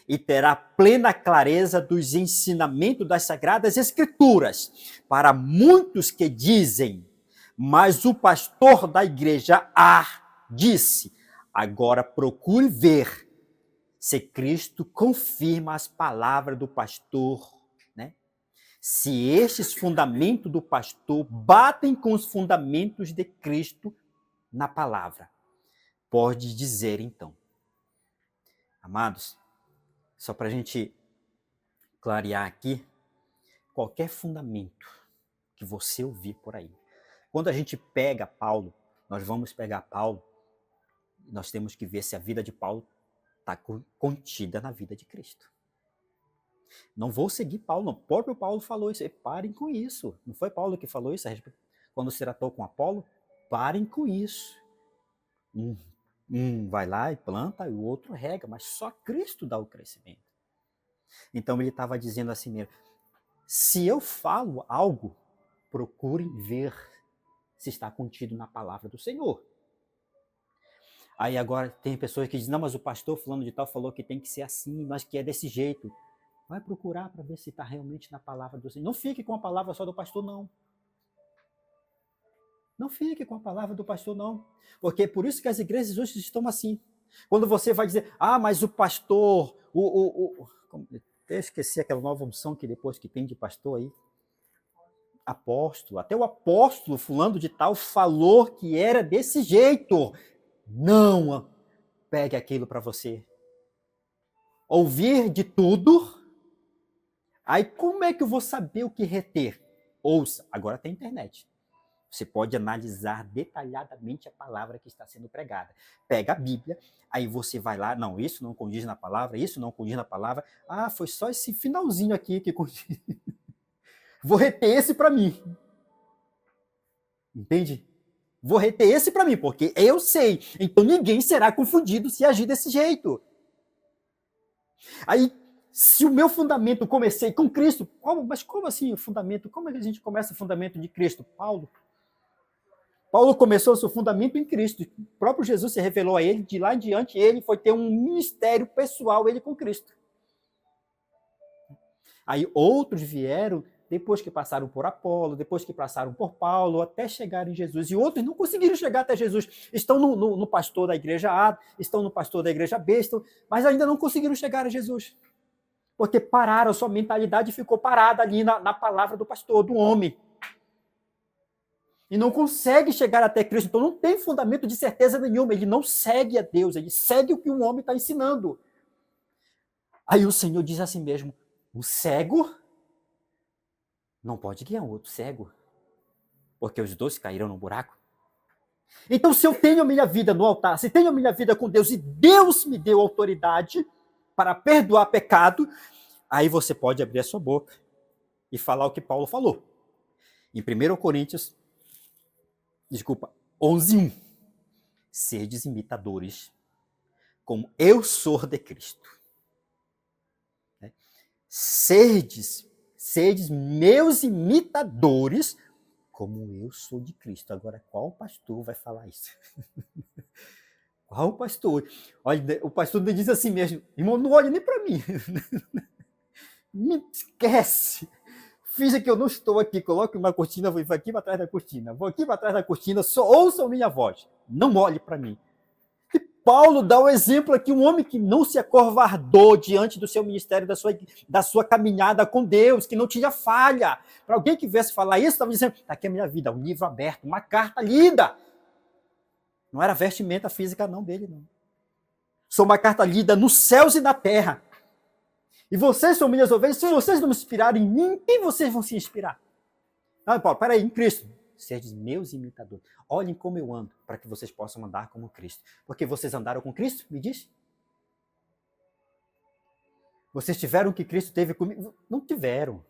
e terá plena clareza dos ensinamentos das Sagradas Escrituras. Para muitos que dizem, mas o pastor da igreja A disse, agora procure ver se Cristo confirma as palavras do pastor, né? Se estes fundamentos do pastor batem com os fundamentos de Cristo na palavra. Pode dizer, então. Amados, só para a gente clarear aqui, qualquer fundamento que você ouvir por aí. Quando a gente pega Paulo, nós vamos pegar Paulo, nós temos que ver se a vida de Paulo está contida na vida de Cristo. Não vou seguir Paulo, não. O próprio Paulo falou isso. Parem com isso. Não foi Paulo que falou isso quando se tratou com Apolo? Parem com isso. Um vai lá e planta, e o outro rega, mas só Cristo dá o crescimento. Então ele estava dizendo assim mesmo, se eu falo algo, procurem ver se está contido na palavra do Senhor. Aí agora tem pessoas que dizem, não, mas o pastor fulano de tal falou que tem que ser assim, mas que é desse jeito. Vai procurar para ver se está realmente na palavra do Senhor. Não fique com a palavra só do pastor, não. Não fique com a palavra do pastor, não. Porque é por isso que as igrejas hoje estão assim. Quando você vai dizer, mas o pastor, eu esqueci aquela nova unção que depois que tem de pastor aí. Apóstolo. Até o apóstolo fulano de tal falou que era desse jeito. Não pegue aquilo para você. Ouvir de tudo. Aí como é que eu vou saber o que reter? Ouça. Agora tem internet. Você pode analisar detalhadamente a palavra que está sendo pregada. Pega a Bíblia, aí você vai lá, não, isso não condiz na palavra, isso não condiz na palavra. Foi só esse finalzinho aqui que condiz. Vou reter esse para mim. Entende? Vou reter esse para mim, porque eu sei. Então ninguém será confundido se agir desse jeito. Aí, se o meu fundamento comecei com Cristo, mas como assim o fundamento? Como é que a gente começa o fundamento de Cristo? Paulo começou o seu fundamento em Cristo. O próprio Jesus se revelou a ele, de lá em diante ele foi ter um ministério pessoal, ele com Cristo. Aí outros vieram, depois que passaram por Apolo, depois que passaram por Paulo, até chegar em Jesus. E outros não conseguiram chegar até Jesus. Estão no pastor da igreja A, estão no pastor da igreja B, mas ainda não conseguiram chegar a Jesus. Porque pararam, sua mentalidade ficou parada ali na palavra do pastor, do homem. E não consegue chegar até Cristo. Então não tem fundamento de certeza nenhuma. Ele não segue a Deus, ele segue o que um homem está ensinando. Aí o Senhor diz assim mesmo, o cego não pode guiar um outro cego, porque os dois caíram no buraco. Então, se eu tenho a minha vida no altar, se tenho a minha vida com Deus e Deus me deu autoridade para perdoar pecado, aí você pode abrir a sua boca e falar o que Paulo falou. Em 1 Coríntios, 11:1. Sedes imitadores, como eu sou de Cristo. Sedes meus imitadores, como eu sou de Cristo. Agora, qual pastor vai falar isso? Qual pastor? Olha, o pastor diz assim mesmo, irmão, não olhe nem para mim. Me esquece. Finja que eu não estou aqui, coloque uma cortina, vou aqui para trás da cortina, vou aqui para trás da cortina, só ouçam minha voz. Não olhe para mim. E Paulo dá o exemplo aqui, um homem que não se acovardou diante do seu ministério, da sua caminhada com Deus, que não tinha falha. Para alguém que viesse falar isso, estava dizendo, está aqui a minha vida, um livro aberto, uma carta lida. Não era vestimenta física não dele, não. Sou uma carta lida nos céus e na terra. E vocês são minhas ovelhas, se vocês não me inspirarem em mim, quem vocês vão se inspirar? Paulo, peraí, em Cristo. Sejam meus imitadores. Olhem como eu ando, para que vocês possam andar como Cristo. Porque vocês andaram com Cristo, me diz? Vocês tiveram o que Cristo teve comigo? Não tiveram.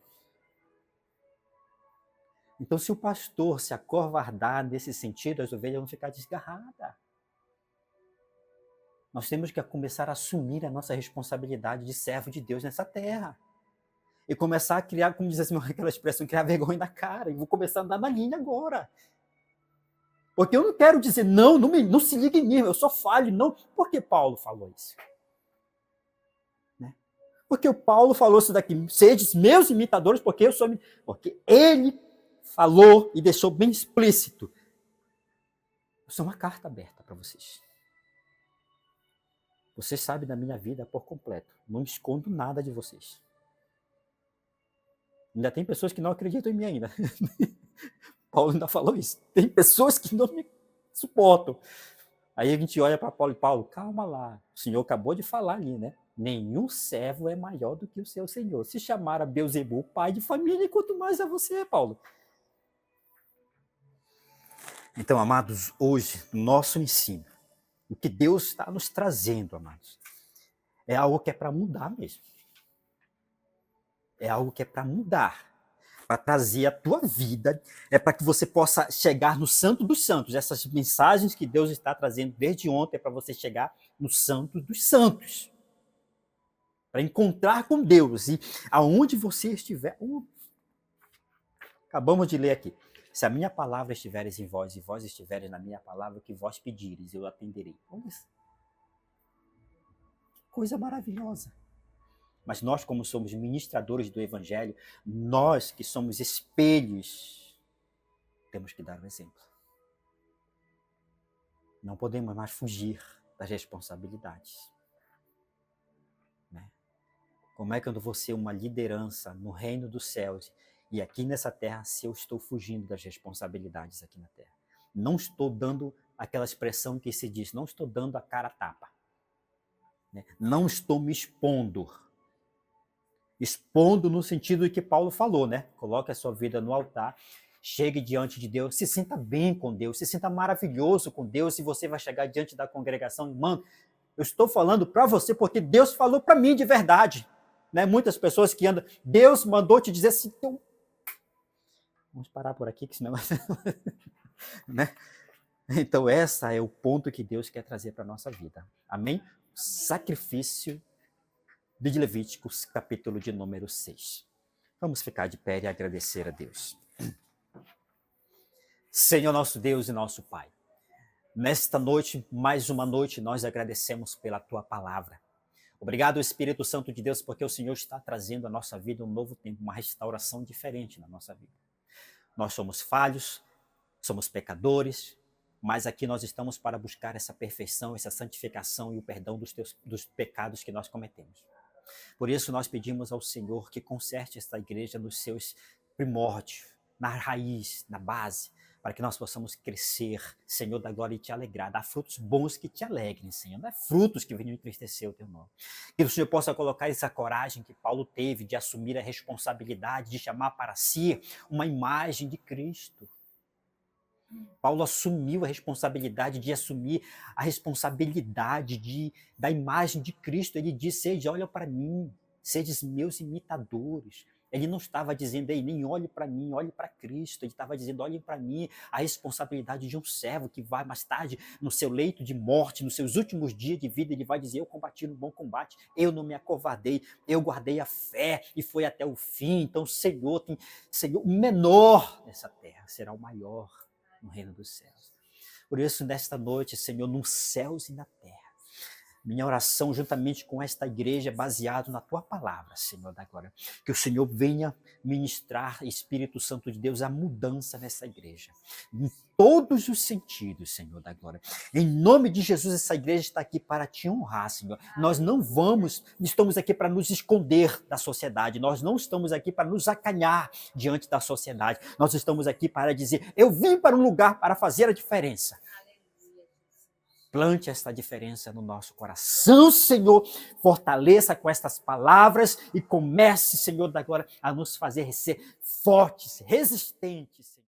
Então, se o pastor se acovardar nesse sentido, as ovelhas vão ficar desgarradas. Nós temos que começar a assumir a nossa responsabilidade de servo de Deus nessa terra. E começar a criar, como diz assim, aquela expressão, criar vergonha na cara. E vou começar a andar na linha agora. Porque eu não quero dizer, não se liga em mim, eu só falho. Não. Por que Paulo falou isso? Né? Porque o Paulo falou isso daqui, sedes meus imitadores, porque ele falou e deixou bem explícito. Eu sou uma carta aberta para vocês. Vocês sabem da minha vida por completo. Não escondo nada de vocês. Ainda tem pessoas que não acreditam em mim ainda. Paulo ainda falou isso. Tem pessoas que não me suportam. Aí a gente olha para Paulo e Paulo, calma lá. O Senhor acabou de falar ali, né? Nenhum servo é maior do que o seu Senhor. Se chamar a Beelzebul, pai de família, quanto mais é você, Paulo. Então, amados, hoje, nosso ensino, o que Deus está nos trazendo, amados, é algo que é para mudar mesmo. É algo que é para mudar, para trazer a tua vida, é para que você possa chegar no Santo dos Santos. Essas mensagens que Deus está trazendo desde ontem é para você chegar no Santo dos Santos. Para encontrar com Deus. E aonde você estiver... Acabamos de ler aqui. Se a minha palavra estiveres em vós e vós estiveres na minha palavra, o que vós pedires, eu atenderei. Olha isso. Que coisa maravilhosa. Mas nós, como somos ministradores do Evangelho, nós que somos espelhos, temos que dar o exemplo. Não podemos mais fugir das responsabilidades. Né? Como é que eu vou ser uma liderança no reino dos céus e aqui nessa terra se eu estou fugindo das responsabilidades aqui na terra? Não estou dando aquela expressão que se diz, não estou dando a cara a tapa. Né? Não estou me expondo. Expondo no sentido que Paulo falou, né? Coloque a sua vida no altar, chegue diante de Deus, se sinta bem com Deus, se sinta maravilhoso com Deus, e você vai chegar diante da congregação, irmão, eu estou falando para você porque Deus falou para mim de verdade. Né? Muitas pessoas que andam, Deus mandou te dizer assim, então... Vamos parar por aqui, que senão... né? Então, esse é o ponto que Deus quer trazer para a nossa vida. Amém? Sacrifício de Levíticos, capítulo de número 6. Vamos ficar de pé e agradecer a Deus. Senhor nosso Deus e nosso Pai, nesta noite, mais uma noite, nós agradecemos pela Tua palavra. Obrigado, Espírito Santo de Deus, porque o Senhor está trazendo à nossa vida um novo tempo, uma restauração diferente na nossa vida. Nós somos falhos, somos pecadores, mas aqui nós estamos para buscar essa perfeição, essa santificação e o perdão dos pecados que nós cometemos. Por isso nós pedimos ao Senhor que conserte esta igreja nos seus primórdios, na raiz, na base, para que nós possamos crescer, Senhor da glória, e te alegrar, dar frutos bons que te alegrem, Senhor, não é frutos que venham entristecer o teu nome. Que o Senhor possa colocar essa coragem que Paulo teve de assumir a responsabilidade, de chamar para si uma imagem de Cristo. Paulo assumiu a responsabilidade de assumir a responsabilidade da imagem de Cristo. Ele disse, sede, olha para mim, sedes meus imitadores. Ele não estava dizendo, ei, nem olhe para mim, olhe para Cristo. Ele estava dizendo, olhem para mim, a responsabilidade de um servo que vai mais tarde, no seu leito de morte, nos seus últimos dias de vida, ele vai dizer, eu combati no bom combate, eu não me acovardei, eu guardei a fé e foi até o fim. Então, Senhor, o menor nessa terra será o maior no reino dos céus. Por isso, nesta noite, Senhor, nos céus e na terra, minha oração juntamente com esta igreja é baseado na Tua palavra, Senhor da glória. Que o Senhor venha ministrar, Espírito Santo de Deus, a mudança nessa igreja. Em todos os sentidos, Senhor da glória. Em nome de Jesus, essa igreja está aqui para te honrar, Senhor. Nós não estamos aqui para nos esconder da sociedade. Nós não estamos aqui para nos acanhar diante da sociedade. Nós estamos aqui para dizer, eu vim para um lugar para fazer a diferença. Plante esta diferença no nosso coração, Senhor. Fortaleça com estas palavras e comece, Senhor da glória, a nos fazer ser fortes, resistentes, Senhor.